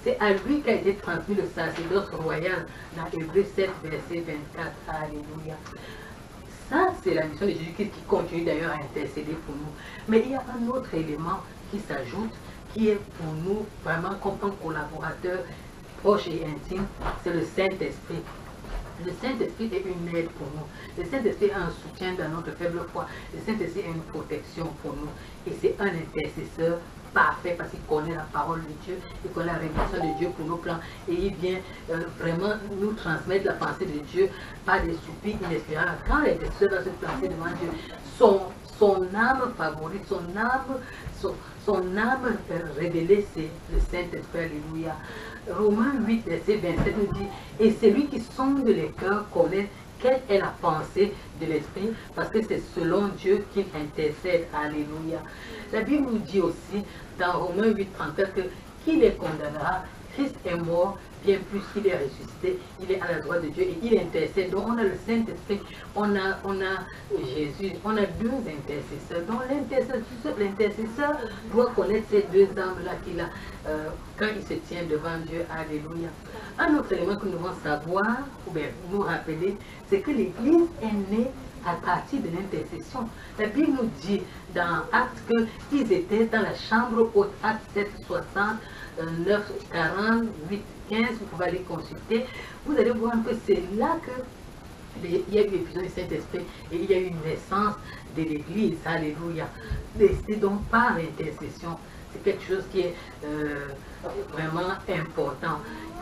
[SPEAKER 1] C'est à lui qu'a été transmis le sacerdoce royal dans Hébreux 7, verset 24. Alléluia. Ça, c'est la mission de Jésus-Christ qui continue d'ailleurs à intercéder pour nous. Mais il y a un autre élément qui s'ajoute, qui est pour nous vraiment comme un collaborateur proche et intime, c'est le Saint-Esprit. Le Saint-Esprit est une aide pour nous. Le Saint-Esprit est un soutien dans notre faible foi. Le Saint-Esprit est une protection pour nous. Et c'est un intercesseur parfait parce qu'il connaît la parole de Dieu, il connaît la révélation de Dieu pour nos plans et il vient vraiment nous transmettre la pensée de Dieu par des soupirs inespérables. Quand l'intercesseur va se placer devant Dieu, son âme favorite, son âme révélée, c'est le Saint-Esprit. Alléluia. Romains 8, verset 27 nous dit, et celui qui sonde les cœurs connaît quelle est la pensée de l'Esprit, parce que c'est selon Dieu qu'il intercède. Alléluia. La Bible nous dit aussi, dans Romains 8, 34, que qui les condamnera? Christ est mort, bien plus qu'il est ressuscité, il est à la droite de Dieu et il intercède. Donc on a le Saint-Esprit, on a Jésus, on a deux intercesseurs. Donc l'intercesseur doit connaître ces deux âmes-là qu'il a quand il se tient devant Dieu. Alléluia. Un autre élément que nous devons savoir, ou bien nous rappeler, c'est que l'Église est née à partir de l'intercession. La Bible nous dit dans Actes qu'ils étaient dans la chambre haute, Actes 7, 60, 9, 40, 8, 15, vous pouvez aller consulter. Vous allez voir que c'est là qu'il y a eu l'effusion du Saint-Esprit et il y a eu une naissance de l'Église. Alléluia. C'est donc par l'intercession. C'est quelque chose qui est vraiment important.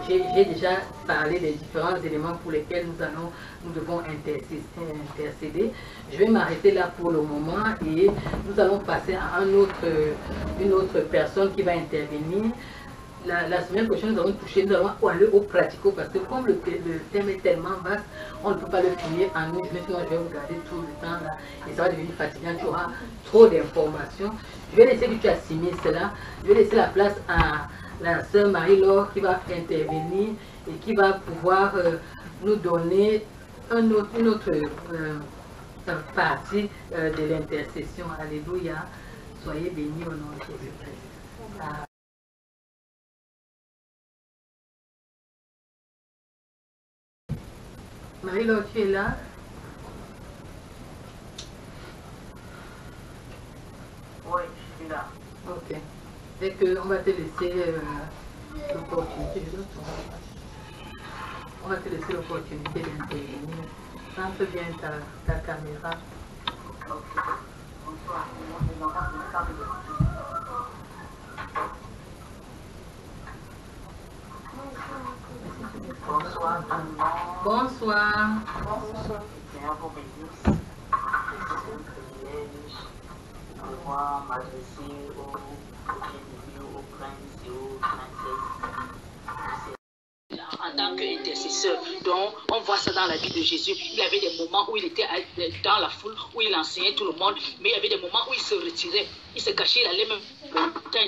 [SPEAKER 1] J'ai déjà parlé des différents éléments pour lesquels nous devons intercéder. Je vais m'arrêter là pour le moment et nous allons passer à une autre personne qui va intervenir. La semaine prochaine, nous allons aller au pratico parce que comme le thème est tellement vaste, on ne peut pas le finir en une journée, sinon je vais vous garder tout le temps là et ça va devenir fatigant, tu auras trop d'informations. Je vais laisser que tu assimiles cela, je vais laisser la place à la sœur Marie-Laure qui va intervenir et qui va pouvoir nous donner une autre partie de l'intercession. Alléluia. Soyez bénis au nom de Jésus-Christ. Marie-Laure, tu es là?
[SPEAKER 2] Oui, je suis là.
[SPEAKER 1] Ok. Et qu'on va te laisser l'opportunité. On va te laisser l'opportunité d'intervenir. Centre bien ta caméra.
[SPEAKER 2] Ok. Bonsoir. Bonsoir tout le monde.
[SPEAKER 1] Bonsoir.
[SPEAKER 2] Bonsoir. Seigneur vous bénisse. C'est un privilège de pouvoir m'adresser aux bien-aimés, aux princes et aux princesses. En tant qu'intercesseur, donc on voit ça dans la vie de Jésus. Il y avait des moments où il était dans la foule, où il enseignait tout le monde, mais il y avait des moments où il se retirait, il se cachait, il allait même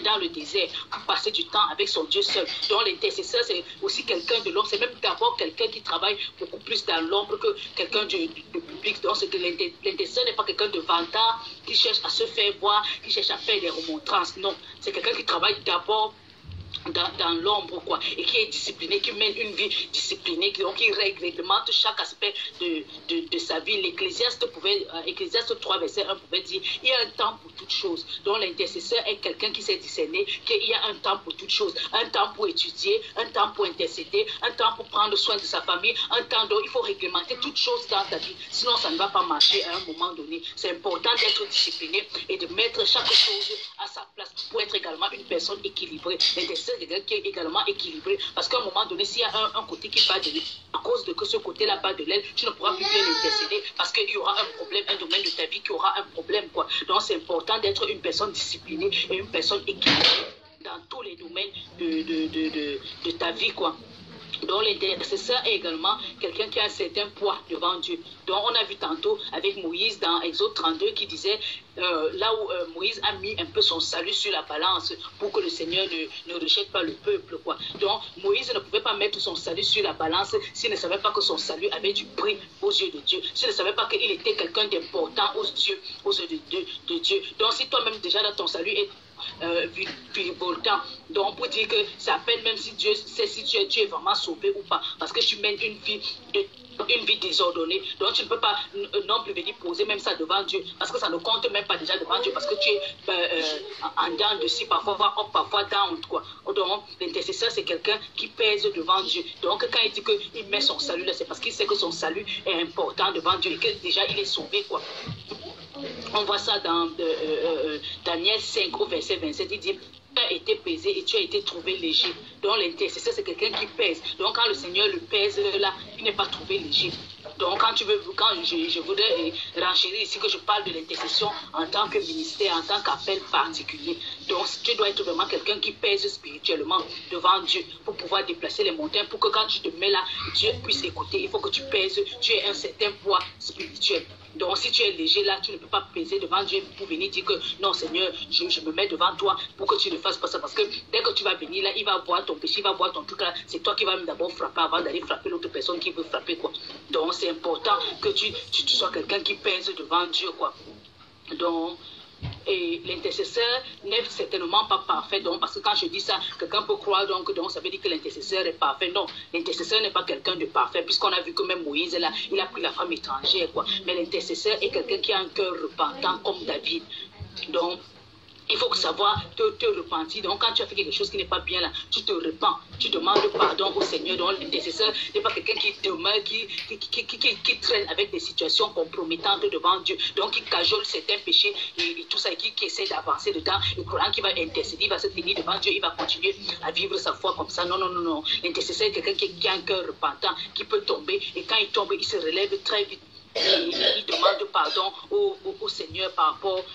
[SPEAKER 2] dans le désert pour passer du temps avec son Dieu seul. Donc l'intercesseur, c'est aussi quelqu'un de l'ombre, c'est même d'abord quelqu'un qui travaille beaucoup plus dans l'ombre que quelqu'un du public. Donc c'est que l'intercesseur n'est pas quelqu'un de vantard qui cherche à se faire voir, qui cherche à faire des remontrances. Non, c'est quelqu'un qui travaille d'abord dans l'ombre, quoi, et qui est discipliné, qui mène une vie disciplinée, donc qui réglemente chaque aspect de sa vie. L'Ecclésiaste pouvait, Ecclésiaste 3, verset 1 pouvait dire, il y a un temps pour toutes choses. Donc l'intercesseur est quelqu'un qui sait discerner qu'il y a un temps pour toutes choses, un temps pour étudier, un temps pour intercéder, un temps pour prendre soin de sa famille, un temps dont il faut réglementer toutes choses dans ta vie, sinon ça ne va pas marcher à un moment donné. C'est important d'être discipliné et de mettre chaque chose à sa place pour être également une personne équilibrée. L'intercesseur est quelqu'un qui est également équilibré, parce qu'à un moment donné, s'il y a un côté qui bat de l'aile, à cause de que ce côté-là bat de l'aile, tu ne pourras plus bien intercéder, parce qu'il y aura un problème, un domaine de ta vie qui aura un problème, quoi. Donc c'est important d'être une personne disciplinée et une personne équilibrée dans tous les domaines de ta vie, quoi. Donc l'intercesseur est également quelqu'un qui a un certain poids devant Dieu. Donc on a vu tantôt avec Moïse dans Exode 32 qui disait là où Moïse a mis un peu son salut sur la balance pour que le Seigneur ne rejette pas le peuple, quoi. Donc Moïse ne pouvait pas mettre son salut sur la balance s'il ne savait pas que son salut avait du prix aux yeux de Dieu, s'il ne savait pas qu'il était quelqu'un d'important aux yeux de Dieu. Donc si toi-même déjà dans ton salut est virevoltant, donc on peut dire que ça peine même si Dieu sait si tu es vraiment sauvé ou pas, parce que tu mènes une vie désordonnée, donc tu ne peux pas non plus venir poser même ça devant Dieu, parce que ça ne compte même pas déjà devant Dieu, parce que tu es en dents de scie, parfois up, parfois down, quoi. Donc l'intercesseur c'est quelqu'un qui pèse devant Dieu. Donc quand il dit qu'il met son salut là, c'est parce qu'il sait que son salut est important devant Dieu et que déjà il est sauvé, quoi. On voit ça dans Daniel 5 au verset 27, il dit tu as été pesé et tu as été trouvé léger. Donc l'intercesseur c'est quelqu'un qui pèse. Donc quand le Seigneur le pèse là, il n'est pas trouvé léger. Donc quand je voudrais renchérir ici que je parle de l'intercession en tant que ministère, en tant qu'appel particulier. Donc tu dois être vraiment quelqu'un qui pèse spirituellement devant Dieu pour pouvoir déplacer les montagnes, pour que quand tu te mets là, Dieu puisse écouter. Il faut que tu pèses, tu aies un certain poids spirituel. Donc si tu es léger là, tu ne peux pas peser devant Dieu pour venir dire que non Seigneur, je me mets devant toi pour que tu ne fasses pas ça. Parce que dès que tu vas venir là, il va voir ton péché, il va voir ton truc là. C'est toi qui vas d'abord frapper avant d'aller frapper l'autre personne qui veut frapper, quoi. Donc c'est important que tu sois quelqu'un qui pèse devant Dieu, quoi. Donc et l'intercesseur n'est certainement pas parfait, donc parce que quand je dis ça, quelqu'un peut croire donc ça veut dire que l'intercesseur est parfait. Non, l'intercesseur n'est pas quelqu'un de parfait, puisqu'on a vu que même Moïse là, il a pris la femme étrangère, quoi. Mais l'intercesseur est quelqu'un qui a un cœur repentant comme David. Donc il faut savoir te repentir. Donc quand tu as fait quelque chose qui n'est pas bien là, tu te repens, tu demandes pardon au Seigneur. Donc l'intercesseur n'est pas quelqu'un qui demeure, qui traîne avec des situations compromettantes devant Dieu, donc qui cajole certains péchés et tout ça, et qui essaie d'avancer dedans, et croyant qu'il va intercéder, il va se tenir devant Dieu, il va continuer à vivre sa foi comme ça. Non, non, non, non. L'intercesseur est quelqu'un qui a un cœur repentant, qui peut tomber, et quand il tombe, il se relève très vite. Et il demande pardon au Seigneur par rapport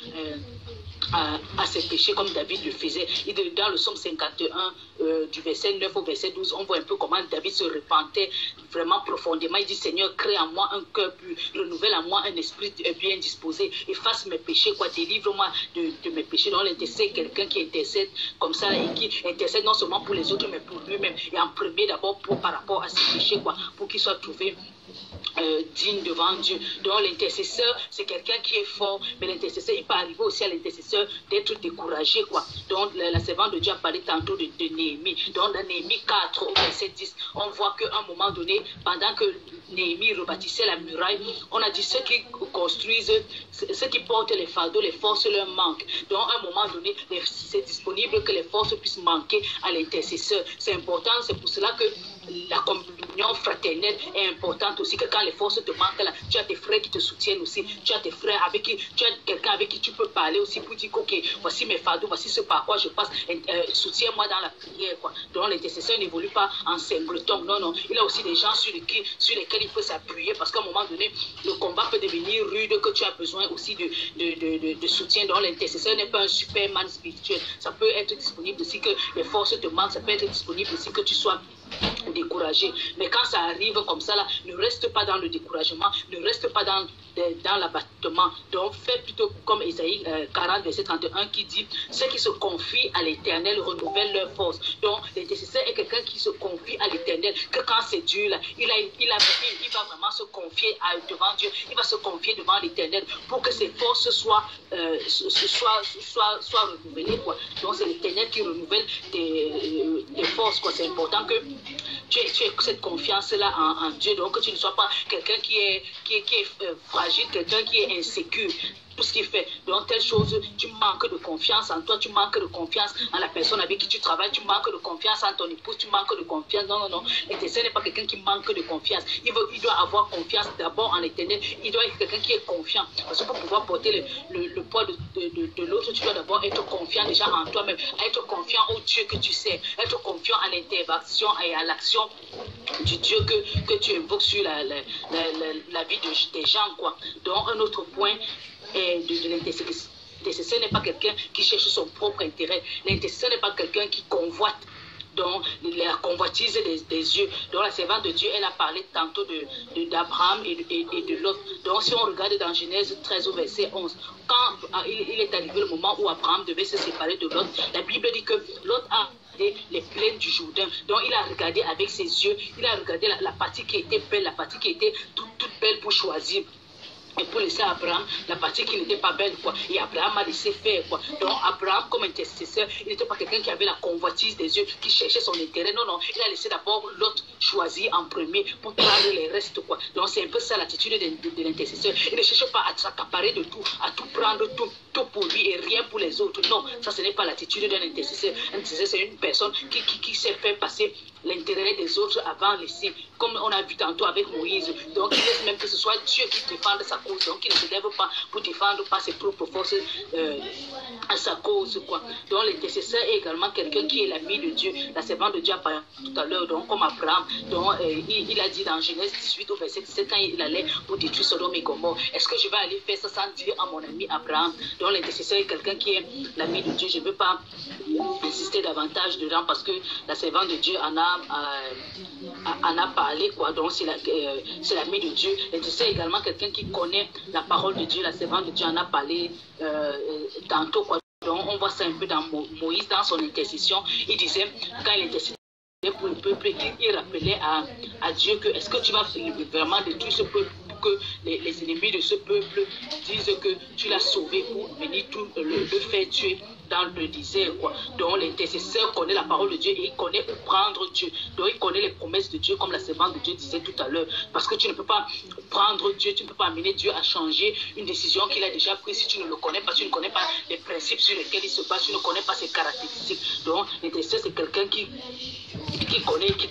[SPEAKER 2] à ses péchés, comme David le faisait. Et dans le psaume 51, du verset 9 au verset 12, on voit un peu comment David se repentait vraiment profondément. Il dit Seigneur, crée en moi un cœur pur, renouvelle en moi un esprit bien disposé, efface mes péchés, quoi, délivre-moi de mes péchés. Donc l'intercesseur, quelqu'un qui intercède comme ça, et qui intercède non seulement pour les autres mais pour lui-même, et en premier d'abord par rapport à ses péchés, quoi, pour qu'il soit trouvé
[SPEAKER 3] digne devant Dieu. Donc l'intercesseur, c'est quelqu'un qui est fort, mais l'intercesseur, il peut arriver aussi à l'intercesseur d'être découragé, quoi. Donc la servante de Dieu a parlé tantôt de Néhémie. Donc dans Néhémie 4 au verset 10, on voit qu'à un moment donné, pendant que Néhémie rebâtissait la muraille, on a dit ceux qui construisent, ceux qui portent les fardeaux, les forces leur manquent. Donc à un moment donné, c'est disponible que les forces puissent manquer à l'intercesseur. C'est important, c'est pour cela que la communion fraternelle est importante aussi, que quand les forces te manquent là, tu as tes frères qui te soutiennent aussi, tu as tes frères avec qui, tu as quelqu'un avec qui tu peux parler aussi pour dire ok, voici mes fardeaux, voici ce par quoi je passe, soutiens-moi dans la prière, quoi. Donc l'intercesseur n'évolue pas en singleton, non, non, il a aussi des gens sur lesquels il peut s'appuyer, parce qu'à un moment donné, le combat peut devenir rude, que tu as besoin aussi de soutien. Donc l'intercesseur n'est pas un superman spirituel, ça peut être disponible aussi que les forces te manquent, ça peut être disponible aussi que tu sois découragé. Mais quand ça arrive comme ça, là, ne reste pas dans le découragement, ne reste pas dans l'abattement. Donc, fais plutôt comme Ésaïe 40, verset 31 qui dit ceux qui se confient à l'Éternel renouvellent leur force. Donc, l'intercesseur est quelqu'un qui se confie à l'Éternel, que quand c'est dur, là, il va vraiment se confier devant Dieu, il va se confier devant l'Éternel pour que ses forces soient renouvelées, quoi. Donc, c'est l'Éternel qui renouvelle tes forces, quoi. C'est important que tu aies cette confiance-là en Dieu, donc que tu ne sois pas quelqu'un qui est fragile, quelqu'un qui est insécure. Tout ce qu'il fait. Donc, telle chose, tu manques de confiance en toi, tu manques de confiance en la personne avec qui tu travailles, tu manques de confiance en ton épouse, tu manques de confiance. Non, non, non. L'intercesseur n'est pas quelqu'un qui manque de confiance. Il doit avoir confiance d'abord en l'Éternel. Il doit être quelqu'un qui est confiant. Parce que pour pouvoir porter le poids de l'autre, tu dois d'abord être confiant déjà en toi-même, être confiant au Dieu que tu sais, être confiant à l'intervention et à l'action du Dieu que tu invoques sur la vie des gens, quoi. Donc, un autre point de l'intercesseur. L'intercesseur n'est pas quelqu'un qui cherche son propre intérêt. L'intercesseur n'est pas quelqu'un qui convoite. Donc, la convoitise des yeux. Donc, la servante de Dieu, elle a parlé tantôt d'Abraham et de Lot. Donc, si on regarde dans Genèse 13 au verset 11, quand il est arrivé le moment où Abraham devait se séparer de Lot, la Bible dit que Lot a les plaines du Jourdain. Donc, il a regardé avec ses yeux, il a regardé la partie qui était belle, la partie qui était toute belle pour choisir. Et pour laisser à Abraham la partie qui n'était pas belle, quoi. Et Abraham a laissé faire, quoi. Donc Abraham, comme intercesseur, il n'était pas quelqu'un qui avait la convoitise des yeux, qui cherchait son intérêt. Non, non, il a laissé d'abord l'autre choisir en premier pour prendre les restes, quoi. Donc c'est un peu ça l'attitude de l'intercesseur. Il ne cherche pas à s'accaparer de tout, à tout prendre, tout pour lui et rien pour les autres. Non, ça ce n'est pas l'attitude d'un intercesseur. Un intercesseur, c'est une personne qui sait faire passer l'intérêt des autres avant les siens, comme on a vu tantôt avec Moïse. Donc il laisse même que ce soit Dieu qui défende sa cause, donc il ne se lève pas pour défendre par ses propres forces à sa cause, quoi. Donc l'intercesseur est également quelqu'un qui est l'ami de Dieu. La servante de Dieu a parlé tout à l'heure, donc comme Abraham, donc il a dit dans Genèse 18 au verset 17, quand il allait pour détruire Sodome et Gomorrhe, est-ce que je vais aller faire ça sans dire à mon ami Abraham? Donc l'intercesseur est quelqu'un qui est l'ami de Dieu. Je ne veux pas insister davantage dedans parce que la servante de Dieu en a parlé, quoi. Donc c'est l'ami de Dieu. L'intercesseur est également quelqu'un qui connaît la parole de Dieu. La servante de Dieu en a parlé tantôt, quoi. Donc on voit ça un peu dans Moïse, dans son intercession. Il disait, quand il intercédait pour le peuple, il rappelait à Dieu que est-ce que tu vas vraiment détruire ce peuple pour que les ennemis de ce peuple disent que tu l'as sauvé pour venir le faire tuer dans le désert, quoi. Donc l'intercesseur connaît la parole de Dieu et il connaît où prendre Dieu. Donc il connaît les promesses de Dieu, comme la servante de Dieu disait tout à l'heure. Parce que tu ne peux pas prendre Dieu, tu ne peux pas amener Dieu à changer une décision qu'il a déjà prise si tu ne le connais pas, tu ne connais pas les principes sur lesquels il se base, tu ne connais pas ses caractéristiques. Donc l'intercesseur, c'est quelqu'un qui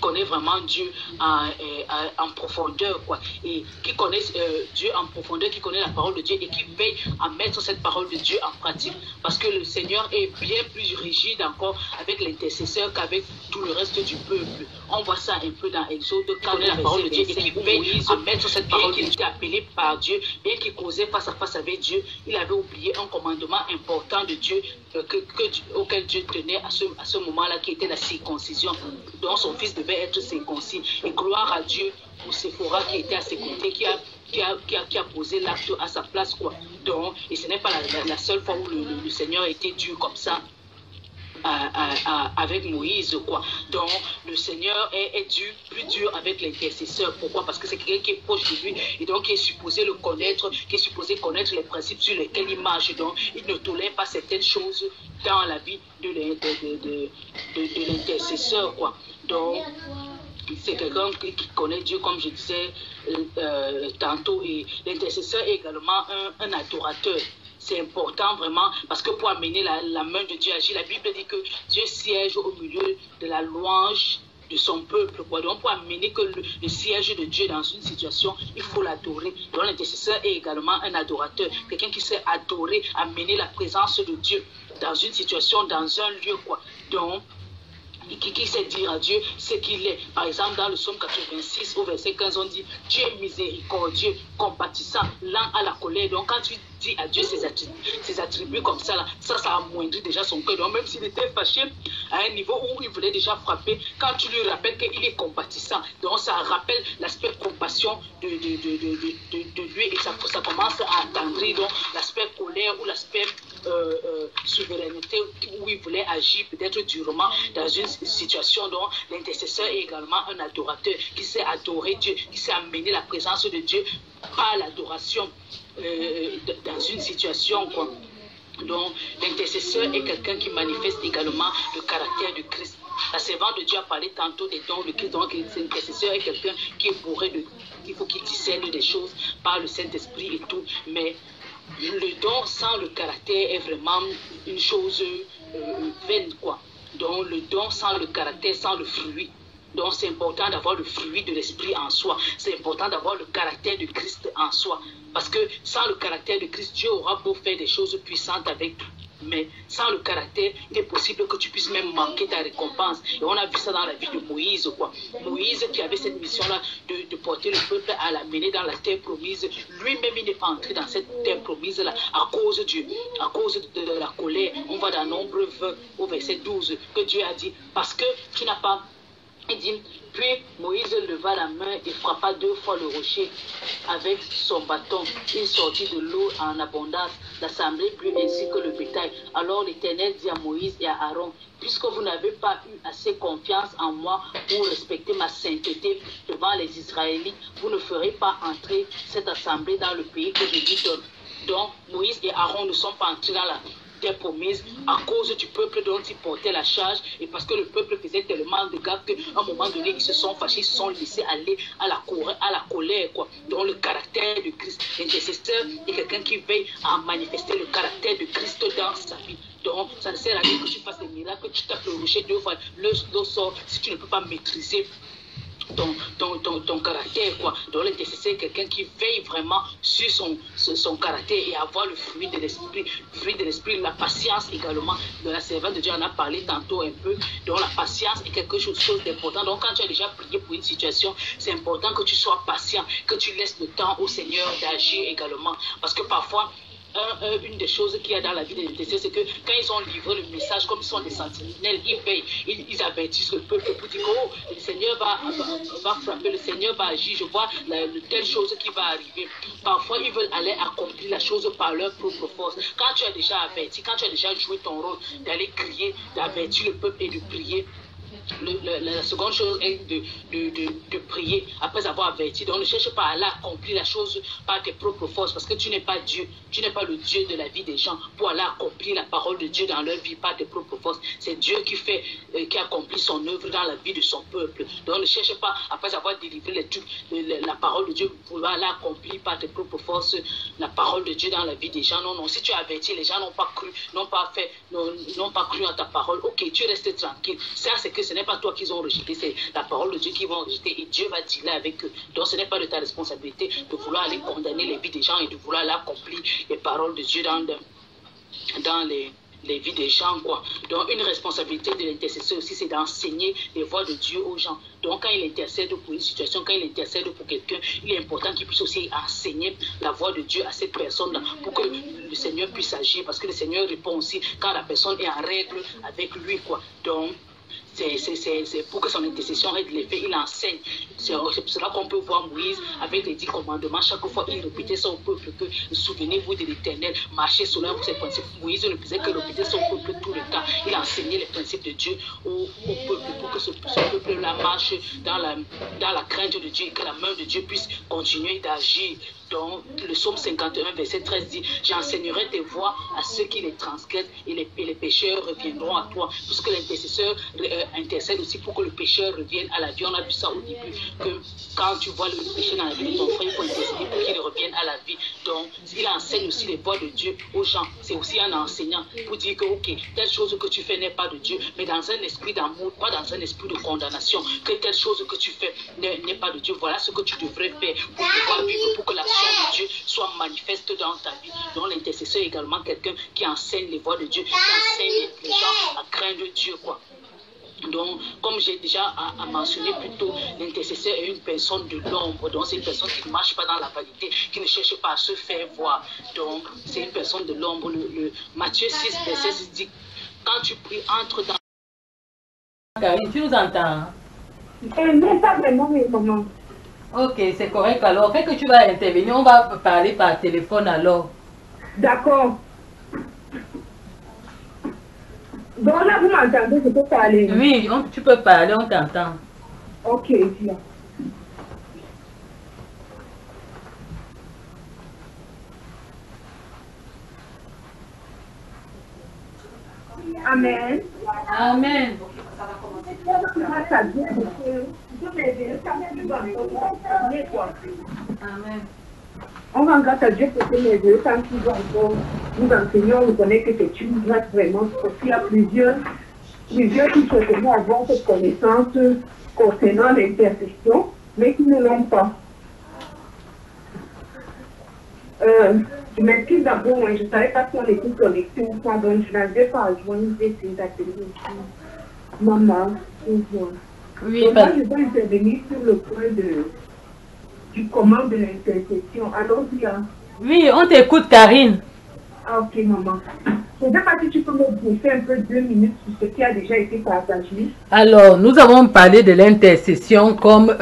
[SPEAKER 3] connaît vraiment Dieu en profondeur, quoi. Et qui connaît Dieu en profondeur, qui connaît la parole de Dieu et qui veille à mettre cette parole de Dieu en pratique. Parce que le Seigneur est bien plus rigide encore avec l'intercesseur qu'avec tout le reste du peuple. On voit ça un peu dans Exode, quand on a la parole de Dieu et qui veille à mettre cette parole qui était appelée par Dieu, bien qu'il causait face à face avec Dieu, il avait oublié un commandement important de Dieu auquel Dieu tenait à ce moment-là, qui était la circoncision. Donc son fils devait être circoncis. Et gloire à Dieu pour Séphora qui était à ses côtés, qui a posé l'acte à sa place, quoi. Donc, et ce n'est pas la seule fois où le Seigneur a été dur comme ça avec Moïse, quoi. Donc, le Seigneur est plus dur avec l'intercesseur. Pourquoi? Parce que c'est quelqu'un qui est proche de lui et donc qui est supposé le connaître, qui est supposé connaître les principes sur lesquels il marche. Donc, il ne tolère pas certaines choses dans la vie de l'intercesseur, quoi. Donc, c'est quelqu'un qui connaît Dieu, comme je disais tantôt, et l'intercesseur est également un adorateur. C'est important vraiment, parce que pour amener la main de Dieu à agir, la Bible dit que Dieu siège au milieu de la louange de son peuple, quoi. Donc pour amener que le siège de Dieu dans une situation, il faut l'adorer. Donc l'intercesseur est également un adorateur, quelqu'un qui sait adorer, amener la présence de Dieu dans une situation, dans un lieu, quoi. Donc qui sait dire à Dieu ce qu'il est. Par exemple, dans le psaume 86, au verset 15, on dit Dieu est miséricordieux, compatissant, lent à la colère. Donc, quand tu dis à Dieu ses attributs comme ça, là, ça amoindrit déjà son cœur. Donc, même s'il était fâché à un niveau où il voulait déjà frapper, quand tu lui rappelles qu'il est compatissant, donc ça rappelle l'aspect compassion de lui et ça commence à attendrir donc l'aspect colère ou l'aspect souveraineté où il voulait agir peut-être durement dans une situation. Donc l'intercesseur est également un adorateur qui sait adorer Dieu, qui sait amener la présence de Dieu par l'adoration dans une situation, quoi. Donc l'intercesseur est quelqu'un qui manifeste également le caractère de Christ. La servante de Dieu a parlé tantôt des dons de Christ. Donc l'intercesseur est quelqu'un qui est bourré il faut qu'il discerne des choses par le Saint-Esprit et tout, mais le don sans le caractère est vraiment une chose vaine, quoi. Donc le don sans le caractère, sans le fruit. Donc c'est important d'avoir le fruit de l'esprit en soi. C'est important d'avoir le caractère de Christ en soi. Parce que sans le caractère de Christ, Dieu aura beau faire des choses puissantes avec toi. Mais sans le caractère, il est possible que tu puisses même manquer ta récompense. Et on a vu ça dans la vie de Moïse, quoi. Moïse qui avait cette mission-là de porter le peuple à l'amener dans la terre promise. Lui-même, il n'est pas entré dans cette terre promise-là à cause de la colère. On va dans Nombre 20 au verset 12 que Dieu a dit, parce que tu n'as pas... Il dit, puis Moïse leva la main et frappa 2 fois le rocher avec son bâton. Il sortit de l'eau en abondance. L'assemblée but ainsi que le bétail. Alors l'Éternel dit à Moïse et à Aaron, puisque vous n'avez pas eu assez confiance en moi pour respecter ma sainteté devant les Israélites, vous ne ferez pas entrer cette assemblée dans le pays que je lui donne. Donc Moïse et Aaron ne sont pas entrés dans la terre promise à cause du peuple dont ils portaient la charge et parce que le peuple faisait tellement de gaffe qu'à un moment donné ils se sont fâchés, ils se sont laissés aller à la colère, quoi. Donc le caractère de Christ, l'intercesseur est quelqu'un qui veille à manifester le caractère de Christ dans sa vie. Donc ça ne sert à rien que tu fasses des miracles, que tu tapes le rocher 2 fois, l'eau sort si tu ne peux pas maîtriser ton caractère, quoi. Donc l'intercesseur est quelqu'un qui veille vraiment sur son caractère et avoir le fruit de l'esprit, la patience également. De la servante de Dieu en a parlé tantôt un peu. Donc la patience est quelque chose d'important. Donc quand tu as déjà prié pour une situation, c'est important que tu sois patient, que tu laisses le temps au Seigneur d'agir également, parce que parfois une des choses qu'il y a dans la vie des intercesseurs, c'est que quand ils ont livré le message, comme ils sont des sentinelles, ils veillent, ils avertissent le peuple pour dire oh, le Seigneur va frapper, le Seigneur va agir, je vois telle chose qui va arriver. Parfois, ils veulent aller accomplir la chose par leur propre force. Quand tu as déjà averti, quand tu as déjà joué ton rôle d'aller crier, d'avertir le peuple et de prier, la seconde chose est de prier après avoir averti. Donc ne cherche pas à aller accomplir la chose par tes propres forces, parce que tu n'es pas Dieu, tu n'es pas le Dieu de la vie des gens pour aller accomplir la parole de Dieu dans leur vie par tes propres forces. C'est Dieu qui accomplit son œuvre dans la vie de son peuple. Donc ne cherche pas après avoir délivré la parole de Dieu pour aller accomplir par tes propres forces la parole de Dieu dans la vie des gens. Non, si tu as averti, les gens n'ont pas cru, n'ont pas cru en ta parole, ok, tu restes tranquille. Ça, c'est que ce n'est pas toi qu'ils ont rejeté, c'est la parole de Dieu qu'ils vont rejeter et Dieu va dealer avec eux. Donc ce n'est pas de ta responsabilité de vouloir aller condamner les vies des gens et de vouloir aller accomplir les paroles de Dieu dans les vies des gens, quoi. Donc une responsabilité de l'intercesseur aussi, c'est d'enseigner les voies de Dieu aux gens. Donc quand il intercède pour une situation, quand il intercède pour quelqu'un, il est important qu'il puisse aussi enseigner la voie de Dieu à cette personne-là pour que le Seigneur puisse agir, parce que le Seigneur répond aussi quand la personne est en règle avec lui, quoi. Donc c'est pour que son intercession règle les faits, il enseigne. C'est pour cela qu'on peut voir Moïse avec les 10 commandements. Chaque fois, il répétait ça au peuple que souvenez-vous de l'Éternel, marchez selon ces principes. Moïse ne faisait que répéter ça au peuple tout le temps. Il enseignait les principes de Dieu au peuple pour que ce peuple-là marche dans la crainte de Dieu et que la main de Dieu puisse continuer d'agir. Donc, le psaume 51, verset 13 dit: j'enseignerai tes voies à ceux qui les transgressent et les pécheurs reviendront à toi. Puisque l'intercesseur intercède aussi pour que le pécheur revienne à la vie. On a vu ça au début, que quand tu vois le péché dans la vie de ton frère, il faut intercéder pour qu'il revienne à la vie. Donc, il enseigne aussi les voies de Dieu aux gens. C'est aussi un enseignant pour dire que, ok, telle chose que tu fais n'est pas de Dieu, mais dans un esprit d'amour, pas dans un esprit de condamnation, que telle chose que tu fais n'est pas de Dieu. Voilà ce que tu devrais faire pour pouvoir vivre, pour que l'action de Dieu soit manifeste dans ta vie. Donc l'intercesseur est également quelqu'un qui enseigne les voies de Dieu, qui enseigne les gens à craindre Dieu, quoi. Donc, comme j'ai déjà mentionné plus tôt, l'intercesseur est une personne de l'ombre. Donc, c'est une personne qui ne marche pas dans la vanité, qui ne cherche pas à se faire voir. Donc, c'est une personne de l'ombre. Matthieu 6, verset 6 dit: quand tu pries, entre dans...
[SPEAKER 1] Karine, tu nous entends?
[SPEAKER 4] Non, pas vraiment, mais maman.
[SPEAKER 1] Ok, c'est correct. Alors, fait que tu vas intervenir, on va parler par téléphone alors.
[SPEAKER 4] D'accord. Donc là, vous m'entendez, je peux parler?
[SPEAKER 1] Oui, tu peux parler, on t'entend.
[SPEAKER 4] Ok, bien. Amen.
[SPEAKER 1] Amen.
[SPEAKER 4] Grâce à Dieu,
[SPEAKER 1] Amen.
[SPEAKER 4] on rend grâce à Dieu pour que les deux, quand ils encore nous enseignons, on reconnaît que c'est une grâce vraiment, parce qu'il y a plusieurs qui souhaiteraient avoir cette connaissance concernant l'intercession, mais qui ne l'ont pas. Je m'excuse d'abord, je ne savais pas si on était connecté ou pas, donc je n'avais pas à joindre des ateliers ici. Maman,
[SPEAKER 1] Oui,
[SPEAKER 4] donc moi, je vais intervenir sur le point du comment de l'intercession. Allons-y. Hein.
[SPEAKER 1] Oui, on t'écoute, Karine.
[SPEAKER 4] Ah, ok, maman. Je ne sais pas si tu peux me briefer un peu 2 minutes sur ce qui a déjà été partagé.
[SPEAKER 1] Alors, nous avons parlé de l'intercession comme...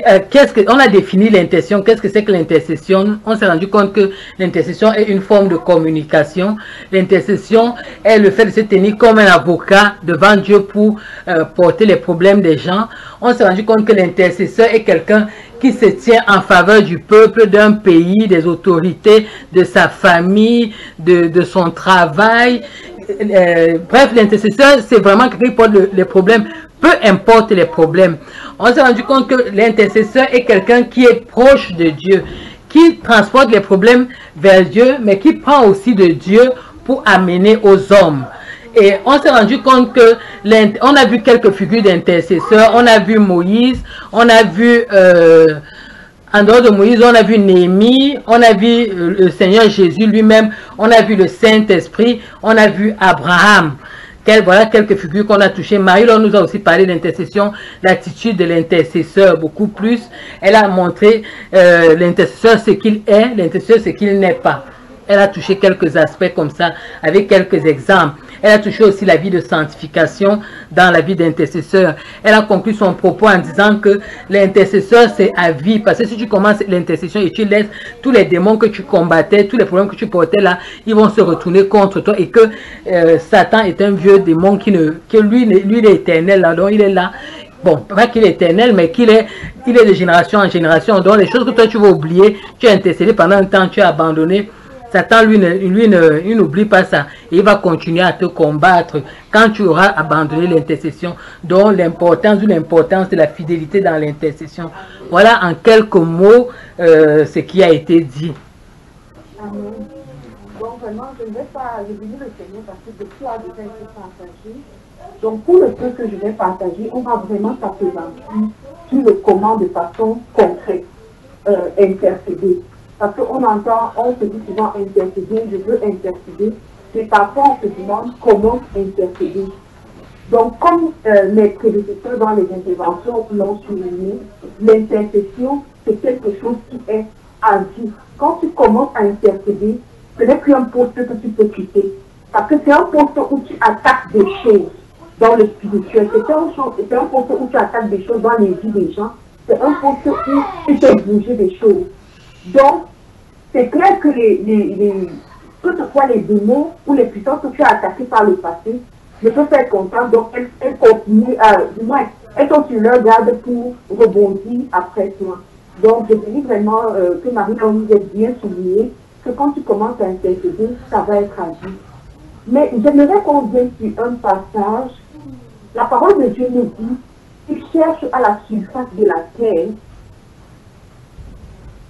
[SPEAKER 1] on a défini l'intercession, qu'est-ce que c'est que l'intercession? On s'est rendu compte que l'intercession est une forme de communication. L'intercession est le fait de se tenir comme un avocat devant Dieu pour porter les problèmes des gens. On s'est rendu compte que l'intercesseur est quelqu'un qui se tient en faveur du peuple, d'un pays, des autorités, de sa famille, de son travail. Bref, l'intercesseur, c'est vraiment quelqu'un qui porte les problèmes, peu importe les problèmes. On s'est rendu compte que l'intercesseur est quelqu'un qui est proche de Dieu, qui transporte les problèmes vers Dieu, mais qui prend aussi de Dieu pour amener aux hommes. Et on s'est rendu compte que on a vu quelques figures d'intercesseurs. On a vu Moïse, on a vu en dehors de Moïse, on a vu Néhémie, on a vu le Seigneur Jésus lui-même, on a vu le Saint-Esprit, on a vu Abraham. Voilà quelques figures qu'on a touchées. Marie-Laure nous a aussi parlé d'intercession, l'attitude de l'intercesseur beaucoup plus. Elle a montré l'intercesseur ce qu'il est, l'intercesseur ce qu'il n'est pas. Elle a touché quelques aspects comme ça, avec quelques exemples. Elle a touché aussi la vie de sanctification dans la vie d'intercesseur. Elle a conclu son propos en disant que l'intercesseur, c'est à vie. Parce que si tu commences l'intercession et tu laisses tous les démons que tu combattais, tous les problèmes que tu portais là, ils vont se retourner contre toi. Et que Satan est un vieux démon que lui il est éternel là. Donc il est là. Bon, pas qu'il est éternel, mais il est de génération en génération. Donc les choses que toi tu vas oublier, tu as intercédé pendant un temps, tu as abandonné. Satan, lui n'oublie pas ça. Il va continuer à te combattre quand tu auras abandonné l'intercession. Donc, l'importance de la fidélité dans l'intercession. Voilà en quelques mots ce qui a été dit.
[SPEAKER 4] Amen. Donc, vraiment, je ne vais pas bénir le Seigneur parce que tout a déjà été partagé. Donc, pour le peu que je vais partager, on va vraiment s'appesantir sur le comment de façon concrète intercéder. Parce qu'on entend, on se dit souvent intercéder, je veux intercéder. Et parfois on se demande comment intercéder. Donc comme mes prédécesseurs dans les interventions l'ont souligné, l'intercession c'est quelque chose qui est à vie. Quand tu commences à intercéder, ce n'est plus un poste que tu peux quitter. Parce que c'est un poste où tu attaques des choses. dans le spirituel. C'est un poste où tu attaques des choses dans les vies des gens. C'est un poste où tu fais bouger des choses. Donc, c'est clair que que ce soit les démons ou les puissances que tu as attaquées par le passé, ne peuvent être contentes. Donc, elles continuent du moins, elles sont sur leur garde pour rebondir après toi. Donc, je te dis vraiment que Marie nous a bien souligné que quand tu commences à intercéder, ça va être agi. Mais j'aimerais qu'on vienne sur un passage. La parole de Dieu nous dit qu'il cherche à la surface de la terre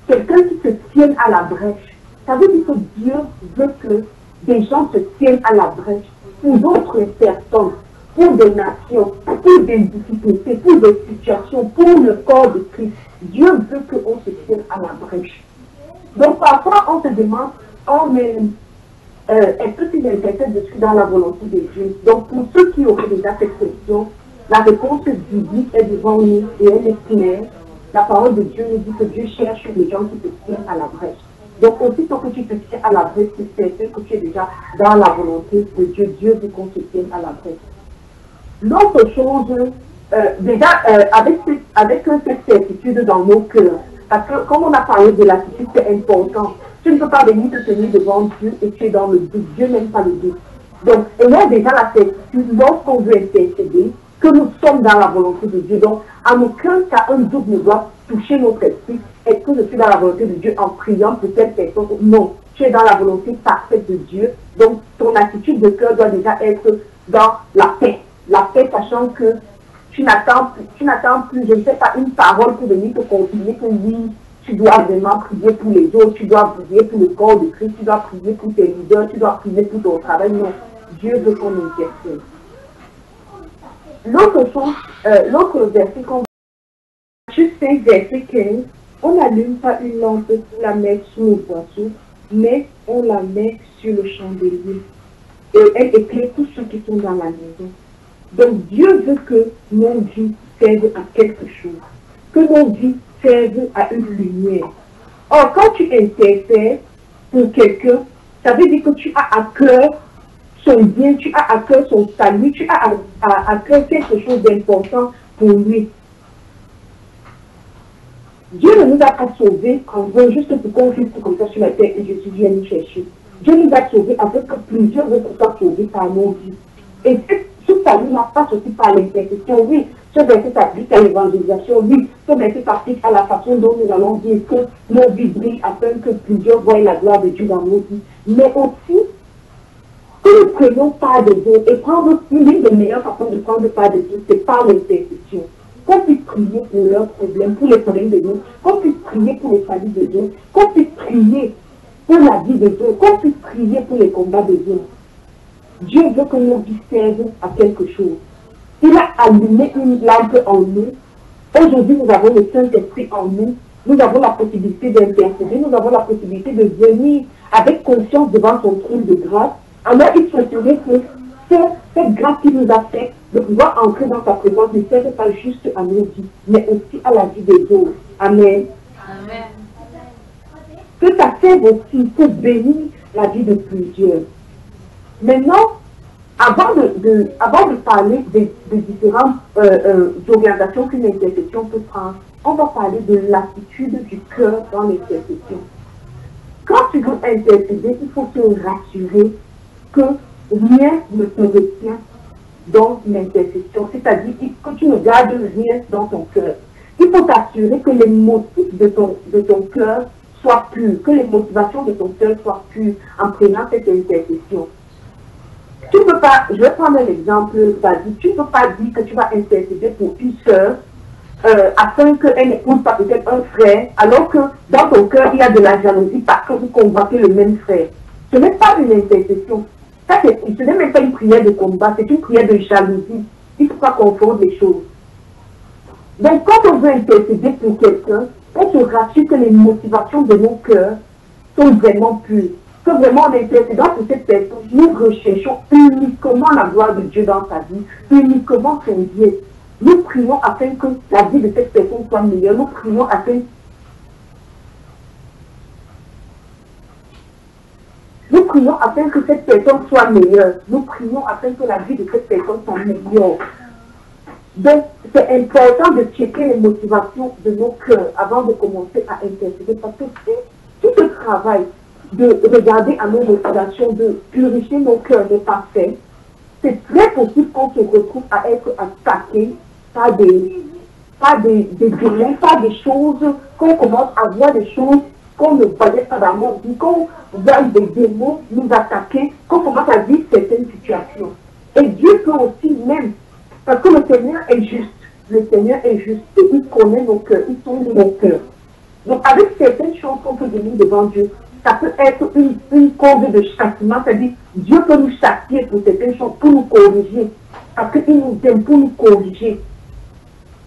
[SPEAKER 4] quelqu'un qui se tienne à la brèche. Ça veut dire que Dieu veut que des gens se tiennent à la brèche pour d'autres personnes, pour des nations, pour des difficultés, pour des situations, pour le corps de Christ. Dieu veut qu'on se tienne à la brèche. Donc parfois on se demande, est-ce que tu interprètes je suis dans la volonté de Dieu? Donc pour ceux qui auraient déjà cette question, la réponse biblique est devant nous et elle est claire. La parole de Dieu nous dit que Dieu cherche les gens qui se tiennent à la brèche. Donc aussitôt que tu te tiens à la brèche, c'est certain que tu es déjà dans la volonté de Dieu. Dieu veut qu'on se tienne à la brèche. L'autre chose, avec cette certitude dans nos cœurs, parce que comme on a parlé de l'attitude, c'est important. Tu ne peux pas venir te tenir devant Dieu et tu es dans le doute. Dieu n'aime pas le doute. Donc, ayant déjà la certitude, lorsqu'on veut intercéder, que nous sommes dans la volonté de Dieu. Donc, en aucun cas, un doute ne doit toucher notre esprit. Est-ce que je suis dans la volonté de Dieu en priant pour telle personne? Non, tu es dans la volonté parfaite de Dieu. Donc, ton attitude de cœur doit déjà être dans la paix. La paix, sachant que tu n'attends plus, je ne sais pas, une parole pour venir te continuer, que oui, tu dois vraiment prier pour les autres, tu dois prier pour le corps de Christ, tu dois prier pour tes leaders, tu dois prier pour ton travail. Non, Dieu veut qu'on intercède. L'autre verset qu'on va juste 5, verset 15, on n'allume pas une lampe pour la mettre sous le boisseau, mais on la met sur le chandelier. Et elle éclaire tous ceux qui sont dans la maison. Donc Dieu veut que nos vies servent à quelque chose, que nos vies servent à une lumière. Or, quand tu intercèdes pour quelqu'un, ça veut dire que tu as à cœur son bien, tu as à cœur son salut, tu as à cœur quelque chose d'important pour lui. Dieu ne nous a pas sauvés en vain juste pour qu'on vive comme ça sur la terre et Jésus vient nous chercher. Dieu nous a sauvés afin que plusieurs autres soient sauvés par nos vies. Et ce salut n'a pas aussi par l'intercession. Oui, ce verset s'applique à l'évangélisation. Oui, ce verset s'applique à la façon dont nous allons dire que nos vies brillent afin que plusieurs voient la gloire de Dieu dans nos vies. Mais aussi, que nous prenions part de Dieu et prendre l'une des meilleures façons de prendre part de Dieu, c'est par l'intercession. Qu'on puisse prier pour leurs problèmes, pour les problèmes de Dieu, qu'on puisse prier pour les familles de Dieu, qu'on puisse prier pour la vie de Dieu, qu'on puisse prier pour les combats de Dieu. Dieu veut que nos vies servent à quelque chose. Il a allumé une lampe en nous. Aujourd'hui, nous avons le Saint-Esprit en nous. Nous avons la possibilité d'intercéder. Nous avons la possibilité de venir avec confiance devant son trône de grâce. Alors, il faut s'assurer que cette grâce qu'il nous a faite de pouvoir entrer dans sa présence ne serve pas juste à nos vies, mais aussi à la vie des autres. Amen. Amen. Que ça serve aussi pour bénir la vie de plusieurs. Maintenant, avant de parler des différentes orientations qu'une intercession peut prendre, on va parler de l'attitude du cœur dans l'intercession. Quand tu veux intercéder, il faut te rassurer que rien ne te retient dans l'intercession. C'est-à-dire que tu ne gardes rien dans ton cœur. Il faut t'assurer que les motifs de ton cœur soient purs, que les motivations de ton cœur soient pures en prenant cette intercession. Tu ne peux pas, je vais prendre un exemple basique, tu ne peux pas dire que tu vas intercéder pour une sœur afin qu'elle n'épouse pas peut-être un frère, alors que dans ton cœur, il y a de la jalousie parce que vous combattez le même frère. Ce n'est pas une intercession. Ce n'est même pas une prière de combat, c'est une prière de jalousie. Il ne faut pas confondre les choses. Donc, quand on veut intercéder pour quelqu'un, on se rassure que les motivations de nos cœurs sont vraiment pures. Que vraiment, en intercédant pour cette personne, nous recherchons uniquement la gloire de Dieu dans sa vie, uniquement son bien. Nous prions afin que la vie de cette personne soit meilleure. Nous prions afin prions afin que cette personne soit meilleure. Nous prions afin que la vie de cette personne soit meilleure. Donc, c'est important de checker les motivations de nos cœurs avant de commencer à intercéder. Parce que tout ce travail de regarder à nos motivations, de purifier nos cœurs n'est pas fait, c'est très possible qu'on se retrouve à être attaqué par des démons, par des choses, qu'on commence à voir des choses qu'on ne voyait pas dans notre vie, qu'on voit des démons nous attaquer, qu'on commence à vivre certaines situations. Et Dieu peut aussi même, parce que le Seigneur est juste, le Seigneur est juste, et il connaît nos cœurs, il sonde nos cœurs. Donc avec certaines choses qu'on peut venir devant Dieu, ça peut être une cause de châtiment, c'est-à-dire Dieu peut nous châtier pour certaines choses, pour nous corriger, parce qu'il nous aime pour nous corriger.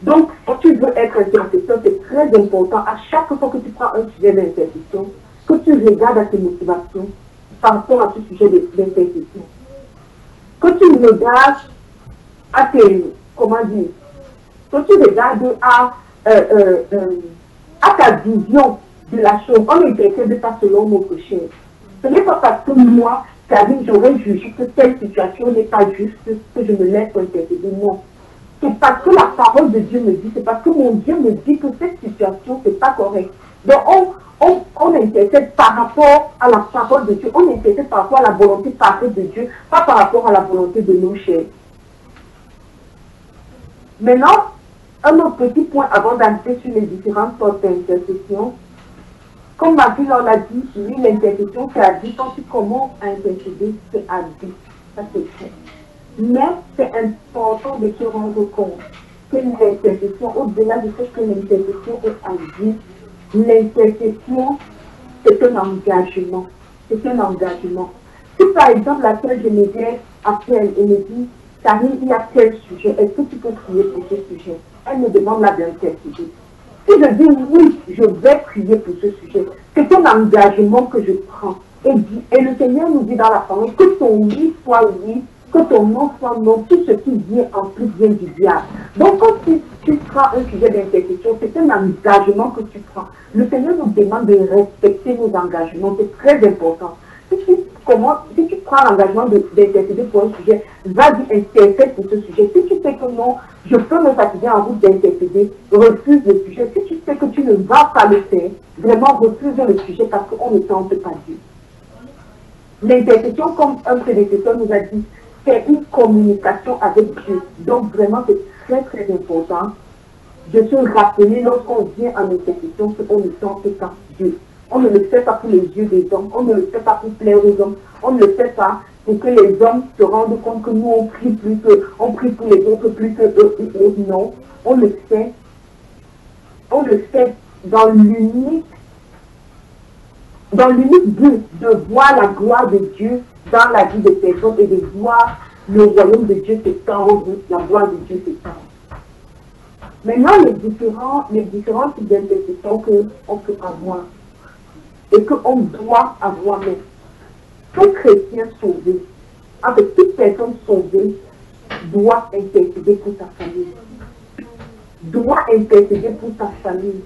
[SPEAKER 4] Donc, quand tu veux être intercesseur, c'est très important, à chaque fois que tu prends un sujet d'intercession, que tu regardes à tes motivations par rapport à ce sujet d'intercession. Que tu regardes à tes, comment dire, que tu regardes à ta vision de la chose. On n'intercède pas selon notre chair. Ce n'est pas parce que moi, Karine, j'aurais jugé que telle situation n'est pas juste que je me laisse intercéder. Non. C'est parce que la parole de Dieu me dit, c'est parce que mon Dieu me dit que cette situation, c'est pas correct. Donc, on intercède par rapport à la parole de Dieu. On intercède par rapport à la volonté parfaite de Dieu, pas par rapport à la volonté de nos chairs. Maintenant, un autre petit point avant d'entrer sur les différentes sortes d'intercession. Comme Marie l'a dit, oui, l'intercession, c'est à vie. Quand tu commences à intercéder, c'est à vie. Ça, c'est fait. Mais c'est important de se rendre compte que l'intercession, au-delà du fait que l'intercession est à vie, l'intercession, c'est un engagement. C'est un engagement. Si par exemple, la sœur Geneviève appelle et me dit, Karine, il y a tel sujet, est-ce que tu peux prier pour ce sujet? Elle me demande là d'intercéder. Si je dis oui, je vais prier pour ce sujet, c'est un engagement que je prends. Et le Seigneur nous dit dans la parole que ton oui soit oui, que ton non soit non, tout ce qui vient en plus vient du diable. Donc quand tu prends un sujet d'intercession, c'est un engagement que tu prends. Le Seigneur nous demande de respecter nos engagements, c'est très important. Si tu prends l'engagement d'intercéder pour un sujet, vas-y, intercède pour ce sujet. Si tu sais que non, je peux me fatiguer en route d'intercéder, refuse le sujet. Si tu sais que tu ne vas pas le faire, vraiment refuse le sujet parce qu'on ne tente pas Dieu. L'intercession, comme un prédécesseur nous a dit, c'est une communication avec Dieu. Donc vraiment, c'est très très important de se rappeler lorsqu'on vient en intercession qu'on ne tente pas Dieu. On ne le fait pas pour les yeux des hommes, on ne le fait pas pour plaire aux hommes, on ne le fait pas pour que les hommes se rendent compte que nous on prie plus que, on prie pour les autres plus que eux. Non, on le fait dans l'unique but de voir la gloire de Dieu dans la vie des personnes et de voir le royaume de Dieu s'étendre, la gloire de Dieu s'étendre. Maintenant, les différents types d'intercession qu'on peut avoir et qu'on doit avoir même. Tout chrétien sauvé, avec toute personne sauvée, doit intercéder pour sa famille. Doit intercéder pour sa famille.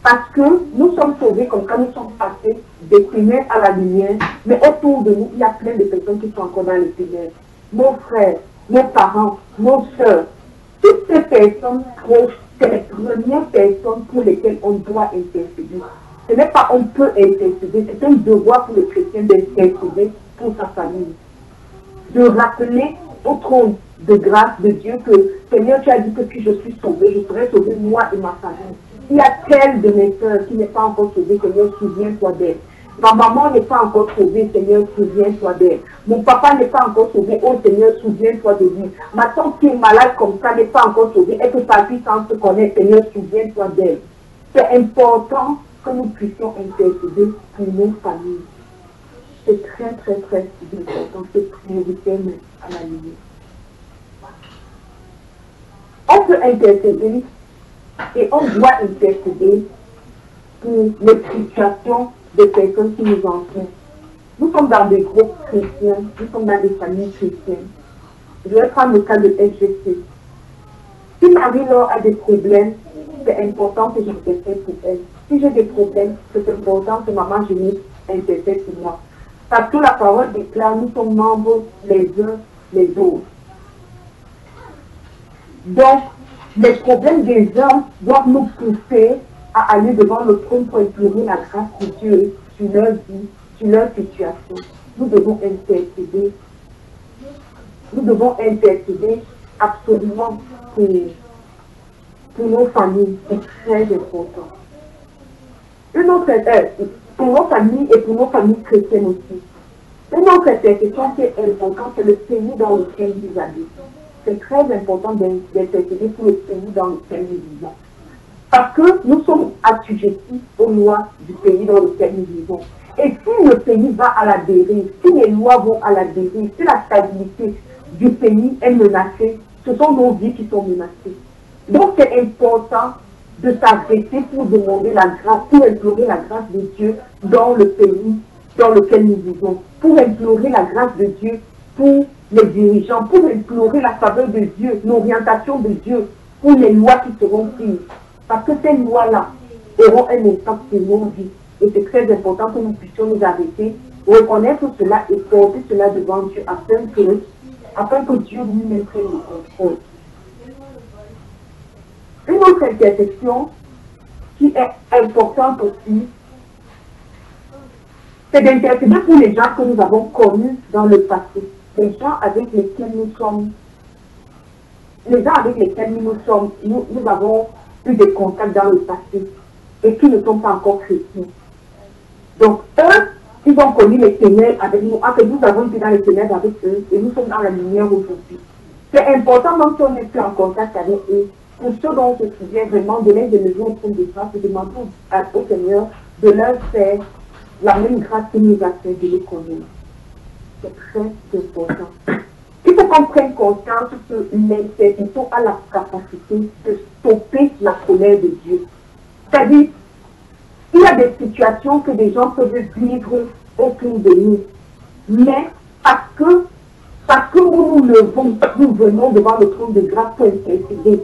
[SPEAKER 4] Parce que nous sommes sauvés comme quand nous sommes passés des ténèbres à la lumière, mais autour de nous, il y a plein de personnes qui sont encore dans les ténèbres. Nos frères, nos parents, nos soeurs, toutes ces personnes proches, c'est les premières personnes pour lesquelles on doit intercéder. Ce n'est pas on peut intercéder, c'est un devoir pour le chrétien d'intercéder pour sa famille. De rappeler au trône de grâce de Dieu que Seigneur, tu as dit que si je suis sauvé, je serai sauvé moi et ma famille. Il y a telle de mes soeurs qui n'est pas encore sauvée, Seigneur, souviens-toi d'elle. Ma maman n'est pas encore sauvée, Seigneur, souviens-toi d'elle. Mon papa n'est pas encore sauvé, oh Seigneur, souviens-toi de lui. Ma tante qui est malade comme ça n'est pas encore sauvée, elle peut partir sans se connaître, Seigneur, souviens-toi d'elle. C'est important que nous puissions intercéder pour nos familles. C'est très, très, très important, c'est prioritaire à la lumière. On peut intercéder et on doit intercéder pour les situations des personnes qui nous entourent. Nous sommes dans des groupes chrétiens, nous sommes dans des familles chrétiennes. Je vais prendre le cas de SGC. Si Marie-Laure a des problèmes, c'est important que j'intercède pour elle. Si j'ai des problèmes, c'est important que maman Génie intercède pour moi. Parce que la parole déclare, nous sommes membres les uns les autres. Donc, les problèmes des hommes doivent nous pousser à aller devant le trône pour implorer la grâce de Dieu sur leur vie, sur leur situation. Nous devons intercéder. Nous devons intercéder absolument pour nos familles. C'est très important. Une autre, pour nos familles et pour nos familles chrétiennes aussi. Une autre intercession qui est importante, c'est le pays dans lequel nous habitons. C'est très important d'intercéder pour le pays dans lequel nous vivons. Parce que nous sommes assujettis aux lois du pays dans lequel nous vivons. Et si le pays va à la dérive, si les lois vont à la dérive, si la stabilité du pays est menacée, ce sont nos vies qui sont menacées. Donc c'est important de s'arrêter pour demander la grâce, pour implorer la grâce de Dieu dans le pays dans lequel nous vivons, pour implorer la grâce de Dieu pour les dirigeants, pour implorer la faveur de Dieu, l'orientation de Dieu, pour les lois qui seront prises. Parce que ces lois-là auront un impact sur nos vies. Et c'est très important que nous puissions nous arrêter, reconnaître cela et porter cela devant Dieu afin que Dieu lui-même prenne le contrôle. Une autre intercession qui est importante aussi, c'est d'intercéder pour les gens que nous avons connus dans le passé. Les gens avec lesquels nous avons eu des contacts dans le passé et qui ne sont pas encore chrétiens. Donc, eux, ils ont connu les ténèbres avec nous, que nous avons été dans les ténèbres avec eux et nous sommes dans la lumière aujourd'hui. C'est important, même si on n'est plus en contact avec eux, pour ceux dont on se souvient vraiment de les élever au trône de grâce et demander au Seigneur de leur faire la même grâce qu'il nous a fait de les connaître. C'est très important. Il faut qu'on prenne conscience que l'intercession a la capacité de stopper la colère de Dieu. C'est-à-dire, il y a des situations que des gens peuvent vivre autour de nous. Mais parce que nous venons devant le trône de grâce pour intercéder,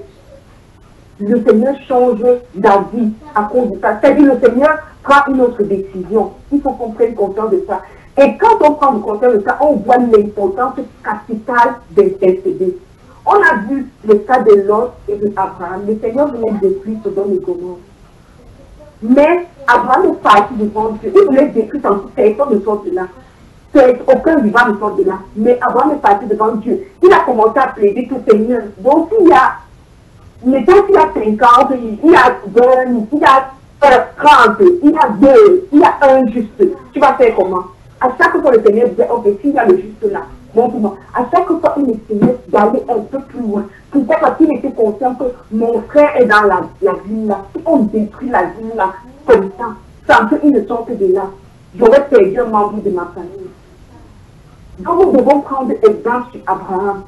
[SPEAKER 4] le Seigneur change d'avis à cause de ça. C'est-à-dire, le Seigneur prend une autre décision. Il faut qu'on prenne conscience de ça. Et quand on prend conscience de ça, on voit l'importance capitale d'intercéder. On a vu le cas de Lot et d'Abraham. Le Seigneur voulait détruire Sodome et Gomorrhe. Mais Abraham est parti devant Dieu. Il voulait détruire sans que personne ne sorte de là. Aucun vivant ne sort de là. Mais Abraham est parti devant Dieu. Il a commencé à plaider tout Seigneur. Donc s'il y a, mettons s'il y a 50, il y a 20, il y a 30, il y a 2, il y a un juste. Tu vas faire comment? À chaque fois, le Seigneur disait, ok, s'il y a le juste là, montre-moi. À chaque fois, il essayait d'aller un peu plus loin. Pourquoi? Parce qu'il était conscient que mon frère est dans la ville là. Si on détruit la ville là, comme ça, sans qu'il ne sorte de là, j'aurais perdu un membre de ma famille. Donc, nous devons prendre exemple sur Abraham.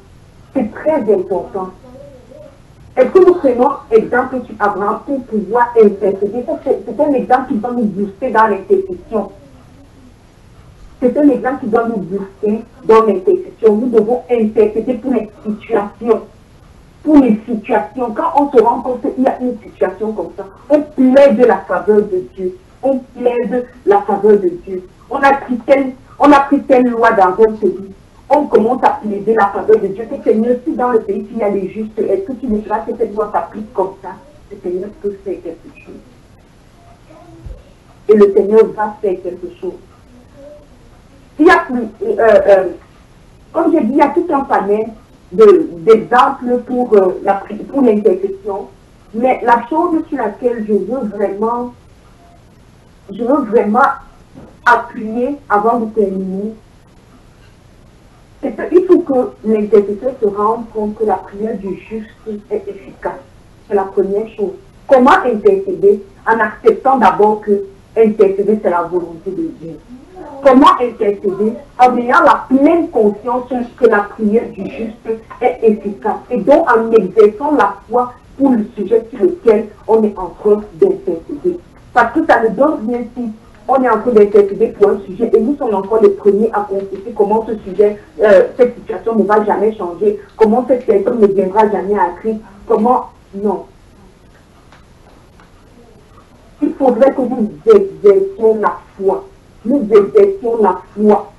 [SPEAKER 4] C'est très important. Est-ce que nous prenons exemple sur Abraham pour pouvoir intercéder? C'est un exemple qui va nous booster dans l'intercession. C'est un exemple qui doit nous booster dans l'intercession. Nous devons intercéder pour les situations. Pour les situations. Quand on se rend compte qu'il y a une situation comme ça, on plaide la faveur de Dieu. On plaide la faveur de Dieu. On a pris telle loi dans un pays. On commence à plaider la faveur de Dieu. C'est Seigneur, si dans le pays il y a les justes, est-ce que tu laisseras que cette loi s'applique comme ça? Le Seigneur peut faire quelque chose. Et le Seigneur va faire quelque chose. Il y a plus, comme je dis, il y a tout un panel d'exemples pour l'intercession. Mais la chose sur laquelle je veux vraiment appuyer avant de terminer, c'est qu'il faut que l'intercesseur se rende compte que la prière du juste est efficace. C'est la première chose. Comment intercéder? En acceptant d'abord que intercéder, c'est la volonté de Dieu. Comment intercéder? En ayant la pleine conscience que la prière du juste est efficace. Et donc en exerçant la foi pour le sujet sur lequel on est en train d'intercéder. Parce que ça ne donne rien si on est en train d'intercéder pour un sujet et nous sommes encore les premiers à constater comment ce sujet, cette situation ne va jamais changer, comment cette personne ne viendra jamais à Christ, comment... Non. Il faudrait que nous exercions la foi nous exercions la foi.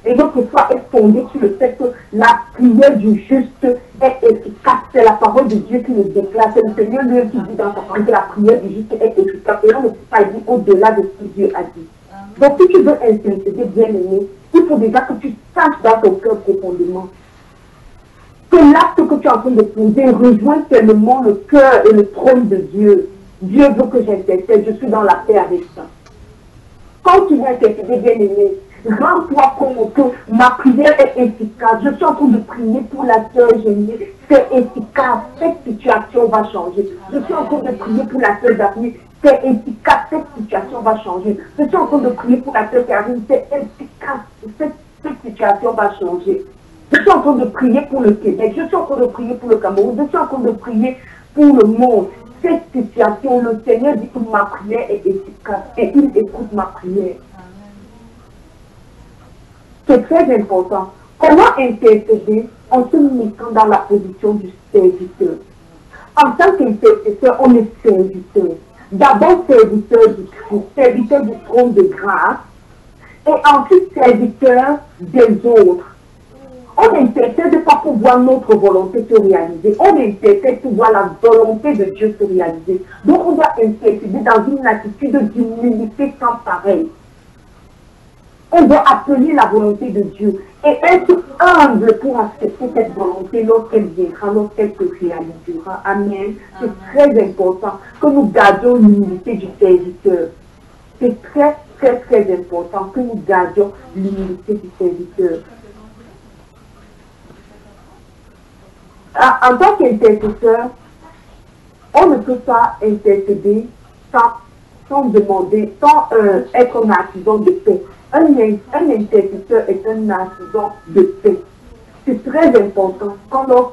[SPEAKER 4] Et notre foi est fondée sur le fait que la prière du juste est efficace. C'est la parole de Dieu qui nous déclare. C'est le Seigneur lui qui dit dans sa parole que la prière du juste est efficace. Et on ne peut pas dire au-delà de ce que Dieu a dit. Donc si tu veux intercéder, bien aimé, il faut déjà que tu saches dans ton cœur profondément que l'acte que tu es en train de poser rejoint tellement le cœur et le trône de Dieu. Dieu veut que j'intercède, je suis dans la paix avec ça. Quand tu veux intercéder, bien aimé, rends-toi compte que ma prière est efficace. Je suis en train de prier pour la sœur Génie. C'est efficace. Cette situation va changer. Je suis en train de prier pour la sœur Daphné. C'est efficace. Cette situation va changer. Je suis en train de prier pour la sœur Karine. C'est efficace. Cette situation va changer. Je suis en train de prier pour le Québec. Je suis en train de prier pour le Cameroun. Je suis en train de prier pour le monde. Cette situation, le Seigneur dit que ma prière est efficace. Et il écoute ma prière. C'est très important. Comment intercéder en se mettant dans la position du serviteur? En tant qu'intercesseur, on est serviteur. D'abord serviteur du Christ, serviteur du trône de grâce, et ensuite serviteur des autres. On n'intercède pas pour voir notre volonté se réaliser. On intercède pour voir la volonté de Dieu se réaliser. Donc on doit intercéder dans une attitude d'humilité sans pareil. On doit appeler la volonté de Dieu et être humble pour accepter cette volonté lorsqu'elle viendra, lorsqu'elle se réalisera. Amen. C'est très important que nous gardions l'humilité du serviteur. C'est très, très, très important que nous gardions l'humilité du serviteur. En tant qu'intercesseur, on ne peut pas intercéder sans demander, sans être un artisan de paix. Un intercesseur est un artisan de paix. C'est très important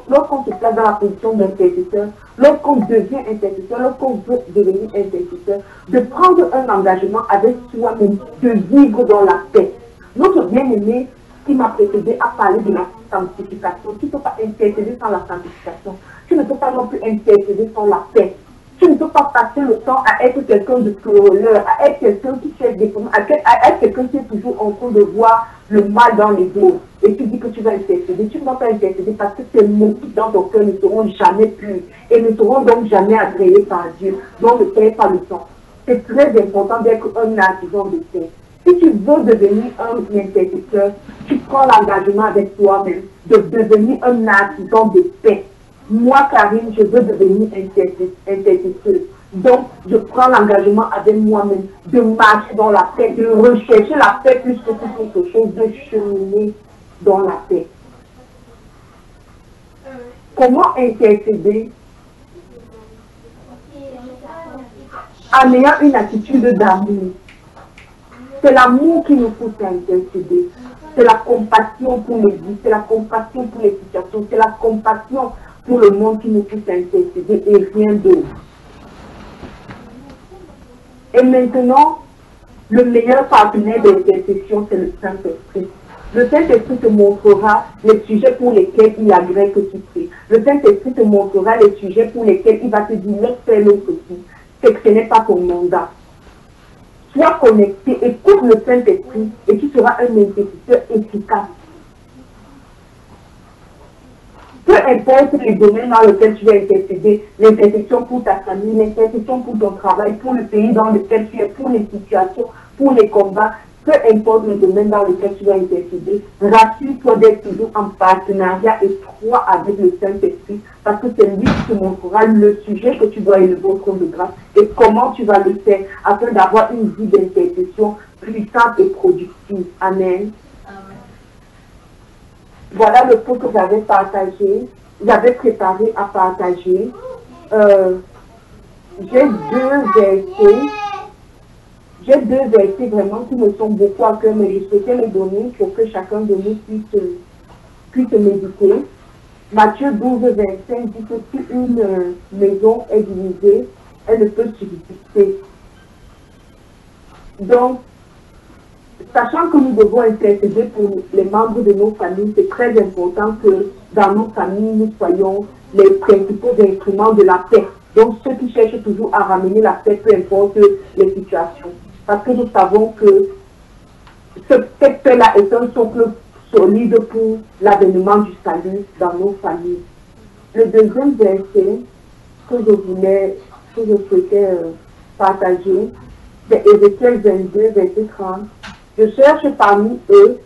[SPEAKER 4] lorsqu'on se place dans la position d'intercesseur, lorsqu'on devient intercesseur, lorsqu'on veut devenir intercesseur, de prendre un engagement avec soi-même, de vivre dans la paix. Notre bien-aimé qui m'a précédé a parlé de la sanctification. Tu ne peux pas intercéder sans la sanctification. Tu ne peux pas non plus intercéder sans la paix. Tu ne peux pas passer le temps à être quelqu'un de querelleur, à être quelqu'un qui cherche des problèmes, à être quelqu'un qui est toujours en train de voir le mal dans les autres. Et tu dis que tu vas intercéder. Tu ne vas pas intercéder parce que tes motifs dans ton cœur ne seront jamais purs et ne seront donc jamais agréés par Dieu. Donc ne perds pas le temps. C'est très important d'être un artisan de paix. Si tu veux devenir un intercesseur, tu prends l'engagement avec toi-même de devenir un artisan de paix. Moi, Karine, je veux devenir intercesseuse. Donc, je prends l'engagement avec moi-même de marcher dans la paix, de rechercher la paix plus que toute autre chose, de cheminer dans la paix. Comment intercéder? En ayant une attitude d'amour. C'est l'amour qui nous pousse à intercéder. C'est la compassion pour les vies, c'est la compassion pour les situations, c'est la compassion pour le monde qui nous pousse à intercéder et rien d'autre. Et maintenant, le meilleur partenaire d'intercession, c'est le Saint-Esprit. Le Saint-Esprit te montrera les sujets pour lesquels il agrée que tu pries. Le Saint-Esprit te montrera les sujets pour lesquels il va te dire, laisse faire l'autre aussi. C'est que ce n'est pas ton mandat. Sois connecté, écoute le Saint-Esprit et tu seras un intercesseur efficace. Peu importe les domaines dans lesquels tu vas intercéder, l'intercession pour ta famille, l'intercession pour ton travail, pour le pays dans lequel tu es, pour les situations, pour les combats, peu importe le domaine dans lequel tu vas intercéder, rassure-toi d'être toujours en partenariat étroit avec le Saint-Esprit, parce que c'est lui qui te montrera le sujet que tu dois élever au trône de grâce et comment tu vas le faire afin d'avoir une vie d'intercession puissante et productive. Amen. Voilà le point que j'avais partagé, j'avais préparé à partager. J'ai deux versets vraiment qui me sont beaucoup à cœur, mais je souhaitais les donner pour que chacun de nous puisse méditer. Matthieu 12, 25 dit que si une maison est divisée, elle ne peut subsister. Donc, sachant que nous devons intercéder pour les membres de nos familles, c'est très important que dans nos familles, nous soyons les principaux instruments de la paix. Donc, ceux qui cherchent toujours à ramener la paix, peu importe les situations. Parce que nous savons que ce texte-là est un socle solide pour l'avènement du salut dans nos familles. Le deuxième verset que je souhaitais partager, c'est Ézéchiel 22, verset 30. Je cherche parmi eux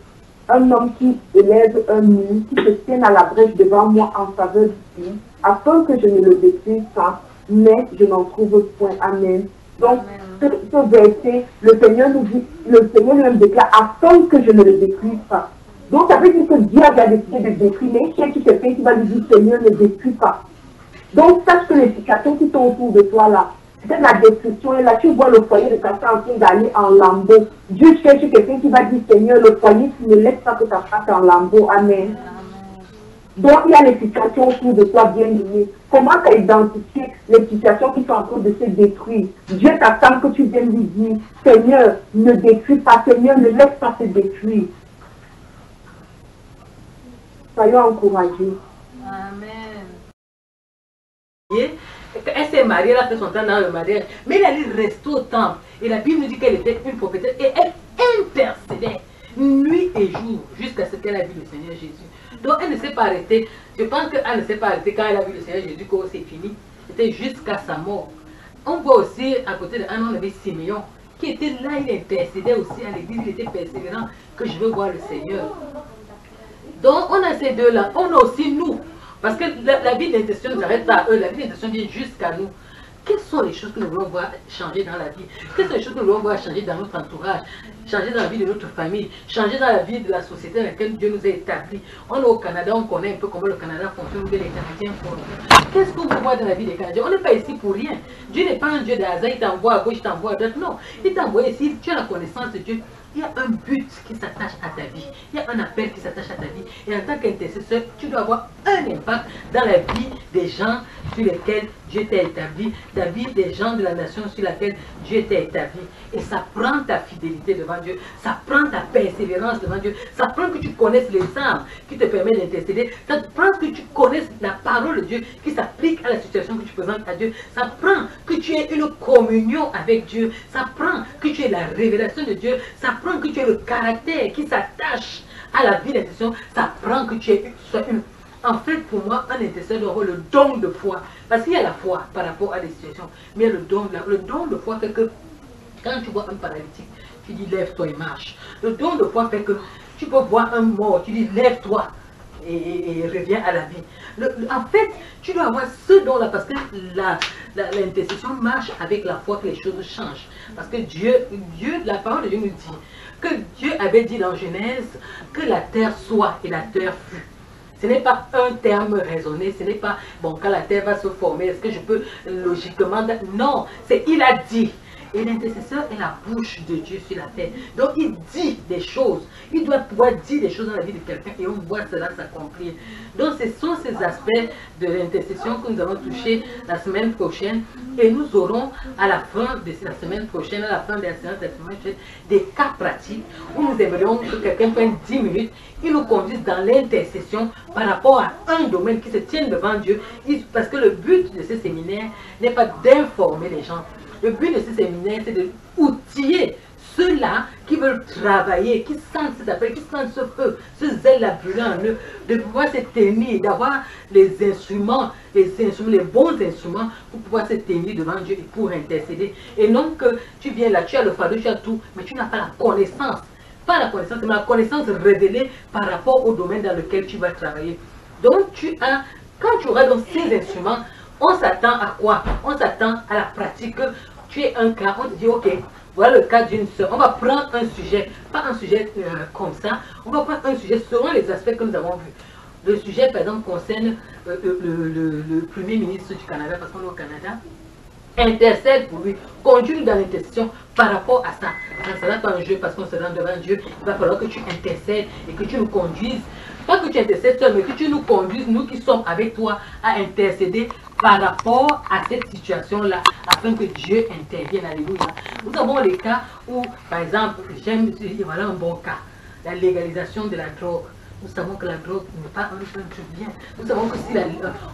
[SPEAKER 4] un homme qui élève un mur, qui se tienne à la brèche devant moi en faveur du pays, afin que je ne le détruise pas, mais je n'en trouve point. Amen. Donc, ce verset, le Seigneur nous dit, le Seigneur lui déclare, afin que je ne le détruise pas. Donc, ça veut dire que Dieu a décidé de détruire, mais il y a quelqu'un qui va lui dire, Seigneur, ne détruis pas. Donc, sache que les situations qui sont autour de toi là, c'est la destruction. Et là, tu vois le foyer de ta femme en train d'aller en lambeaux. Dieu cherche quelqu'un qui va dire, Seigneur, le foyer, tu ne laisses pas que ta femme en lambeaux. Amen. Donc, il y a les situations autour de toi bien aimé. Comment tu as identifié les situations qui sont en train de se détruire? Dieu t'attend que tu viennes lui dire, Seigneur, ne détruis pas, Seigneur, ne laisse pas se détruire. Soyons encouragés.
[SPEAKER 1] Amen. Elle s'est mariée, elle a fait son temps dans le mariage, mais elle allait rester au temple. Et la Bible nous dit qu'elle était une prophétesse et elle intercédait nuit et jour jusqu'à ce qu'elle a vu le Seigneur Jésus. Donc elle ne s'est pas arrêtée. Je pense qu'elle ne s'est pas arrêtée quand elle a vu le Seigneur Jésus, que c'est fini. C'était jusqu'à sa mort. On voit aussi à côté d'un homme, on avait Siméon qui était là, il intercédait aussi à l'église, il était persévérant, que je veux voir le Seigneur. Donc on a ces deux-là, on a aussi nous. Parce que la vie d'intercession ne s'arrête pas à eux, la vie d'intercession vient jusqu'à nous. Quelles sont les choses que nous voulons voir changer dans la vie? Quelles sont les choses que nous voulons voir changer dans notre entourage? Changer dans la vie de notre famille? Changer dans la vie de la société dans laquelle Dieu nous a établis? On est au Canada, on connaît un peu comment le Canada fonctionne, où les Canadiens font. Qu'est-ce qu'on veut voir dans la vie des Canadiens? On n'est pas ici pour rien. Dieu n'est pas un Dieu de hasard, il t'envoie à gauche, il t'envoie à droite. Non, il t'envoie ici, tu as la connaissance de Dieu. Il y a un but qui s'attache à ta vie. Il y a un appel qui s'attache à ta vie. Et en tant qu'intercesseur, tu dois avoir un impact dans la vie des gens sur lesquels Dieu t'a établi, la vie des gens de la nation sur laquelle Dieu t'a établi. Et ça prend ta fidélité devant Dieu, ça prend ta persévérance devant Dieu, ça prend que tu connaisses les armes qui te permettent d'intercéder, ça prend que tu connaisses la parole de Dieu qui s'applique à la situation que tu présentes à Dieu, ça prend que tu aies une communion avec Dieu, ça prend que tu aies la révélation de Dieu, ça prend que tu aies le caractère qui s'attache à la vie d'intercession, ça prend que tu aies une... En fait, pour moi, un intercesseur doit avoir le don de foi. Parce qu'il y a la foi par rapport à des situations. Mais il y a le don de foi fait que quand tu vois un paralytique, tu dis lève-toi et marche. Le don de foi fait que tu peux voir un mort, tu dis lève-toi et reviens à la vie. En fait, tu dois avoir ce don-là parce que l'intercession marche avec la foi que les choses changent. Parce que Dieu, la parole de Dieu nous dit que Dieu avait dit dans Genèse que la terre soit et la terre fut. Ce n'est pas un terme raisonné, ce n'est pas, bon, quand la terre va se former, est-ce que je peux logiquement... Non, c'est il a dit. Et l'intercesseur est la bouche de Dieu sur la terre. Donc il dit des choses. Il doit pouvoir dire des choses dans la vie de quelqu'un et on voit cela s'accomplir. Donc ce sont ces aspects de l'intercession que nous allons toucher la semaine prochaine. Et nous aurons à la fin de la semaine prochaine, à la fin de la séance de la semaine prochaine, des cas pratiques où nous aimerions que quelqu'un prenne 10 minutes et nous conduise dans l'intercession par rapport à un domaine qui se tient devant Dieu. Parce que le but de ce séminaire n'est pas d'informer les gens. Le but de ce séminaire, c'est d'outiller ceux-là qui veulent travailler, qui sentent cet appel, qui sentent ce feu, ce zèle brûlant en eux, de pouvoir se tenir, d'avoir les instruments, les bons instruments pour pouvoir se tenir devant Dieu et pour intercéder. Et non que tu viens là, tu as le fardeau, tu as tout, mais tu n'as pas la connaissance. Pas la connaissance, mais la connaissance révélée par rapport au domaine dans lequel tu vas travailler. Donc quand tu auras donc ces instruments, on s'attend à quoi? On s'attend à la pratique. Tu es un cas, on te dit ok, voilà le cas d'une soeur. On va prendre un sujet, pas un sujet comme ça, on va prendre un sujet selon les aspects que nous avons vus. Le sujet par exemple concerne le Premier ministre du Canada, parce qu'on est au Canada. Intercède pour lui, conduis dans l'intercession par rapport à ça. Ça n'est pas un jeu parce qu'on se rend devant Dieu. Il va falloir que tu intercèdes et que tu nous conduises. Pas que tu intercèdes seul, mais que tu nous conduises, nous qui sommes avec toi, à intercéder par rapport à cette situation-là, afin que Dieu intervienne. Alléluia. Nous avons les cas où, par exemple, voilà un bon cas, la légalisation de la drogue. nous savons que la drogue n'est pas un truc bien. Nous savons que si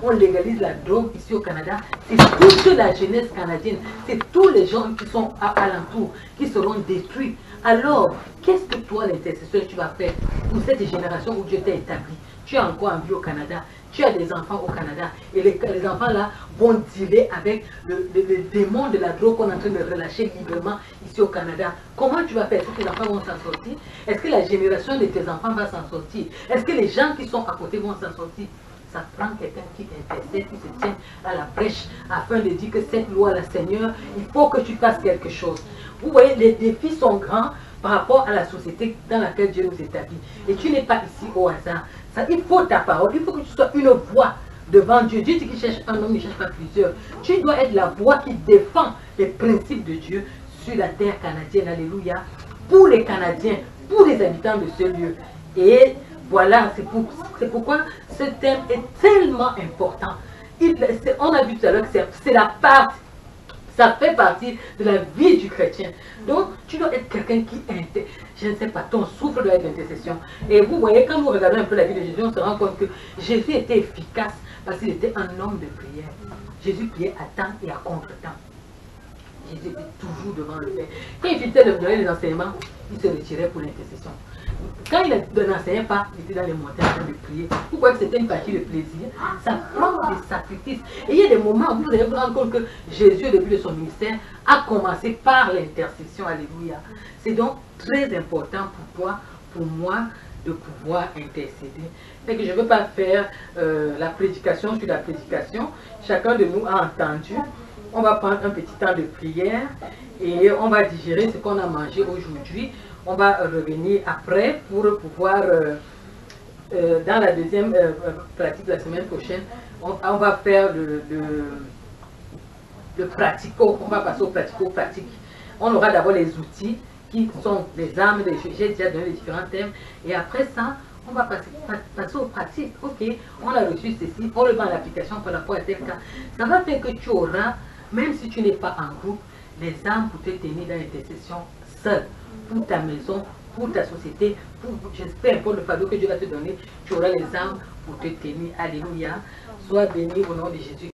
[SPEAKER 1] on légalise la drogue ici au Canada, c'est toute la jeunesse canadienne, c'est tous les gens qui sont alentour, qui seront détruits. Alors, qu'est-ce que toi, l'intercesseur, tu vas faire pour cette génération où Dieu t'a établi? Tu as encore envie au Canada, tu as des enfants au Canada, et les enfants-là vont dealer avec le démon de la drogue qu'on est en train de relâcher librement ici au Canada. Comment tu vas faire? Est-ce que tes enfants vont s'en sortir? Est-ce que la génération de tes enfants va s'en sortir? Est-ce que les gens qui sont à côté vont s'en sortir? Ça prend quelqu'un qui intercède, qui se tient à la brèche afin de dire que cette loi-là, Seigneur, il faut que tu fasses quelque chose. Vous voyez, les défis sont grands par rapport à la société dans laquelle Dieu nous établit. Et tu n'es pas ici au hasard. Ça, il faut ta parole, il faut que tu sois une voix devant Dieu. Dieu dit qu'il cherche un homme, il ne cherche pas plusieurs. Tu dois être la voix qui défend les principes de Dieu sur la terre canadienne. Alléluia. Pour les Canadiens, pour les habitants de ce lieu. Et voilà, c'est pourquoi ce thème est tellement important. On a vu tout à l'heure que c'est la part. Ça fait partie de la vie du chrétien. Donc, tu dois être quelqu'un qui, je ne sais pas, ton souffle doit être l'intercession. Et vous voyez, quand vous regardez un peu la vie de Jésus, on se rend compte que Jésus était efficace parce qu'il était un homme de prière. Jésus priait à temps et à contre-temps. Jésus était toujours devant le Père. Quand il finissait de donner les enseignements, il se retirait pour l'intercession. Quand il n'enseignait pas, il était dans les montagnes en train de prier. Vous voyez que c'était une partie de plaisir. Ça prend des sacrifices. Et il y a des moments où vous allez vous rendre compte que Jésus, au début de son ministère, a commencé par l'intercession. Alléluia. C'est donc très important pour toi, pour moi, de pouvoir intercéder. Et que je ne veux pas faire la prédication sur la prédication. Chacun de nous a entendu. On va prendre un petit temps de prière et on va digérer ce qu'on a mangé aujourd'hui. On va revenir après pour pouvoir, dans la deuxième pratique de la semaine prochaine, on va faire le pratico, on va passer au pratico-pratique. On aura d'abord les outils qui sont les armes, j'ai déjà donné les différents thèmes, et après ça, on va passer aux pratiques. Ok, on a reçu ceci, on le met en application par rapport à tel cas. Ça va faire que tu auras, même si tu n'es pas en groupe, les armes pour te tenir dans l'intercession seul. Pour ta maison, pour ta société, j'espère pour le fardeau que Dieu va te donner, tu auras les armes pour te tenir. Alléluia. Sois béni au nom de Jésus.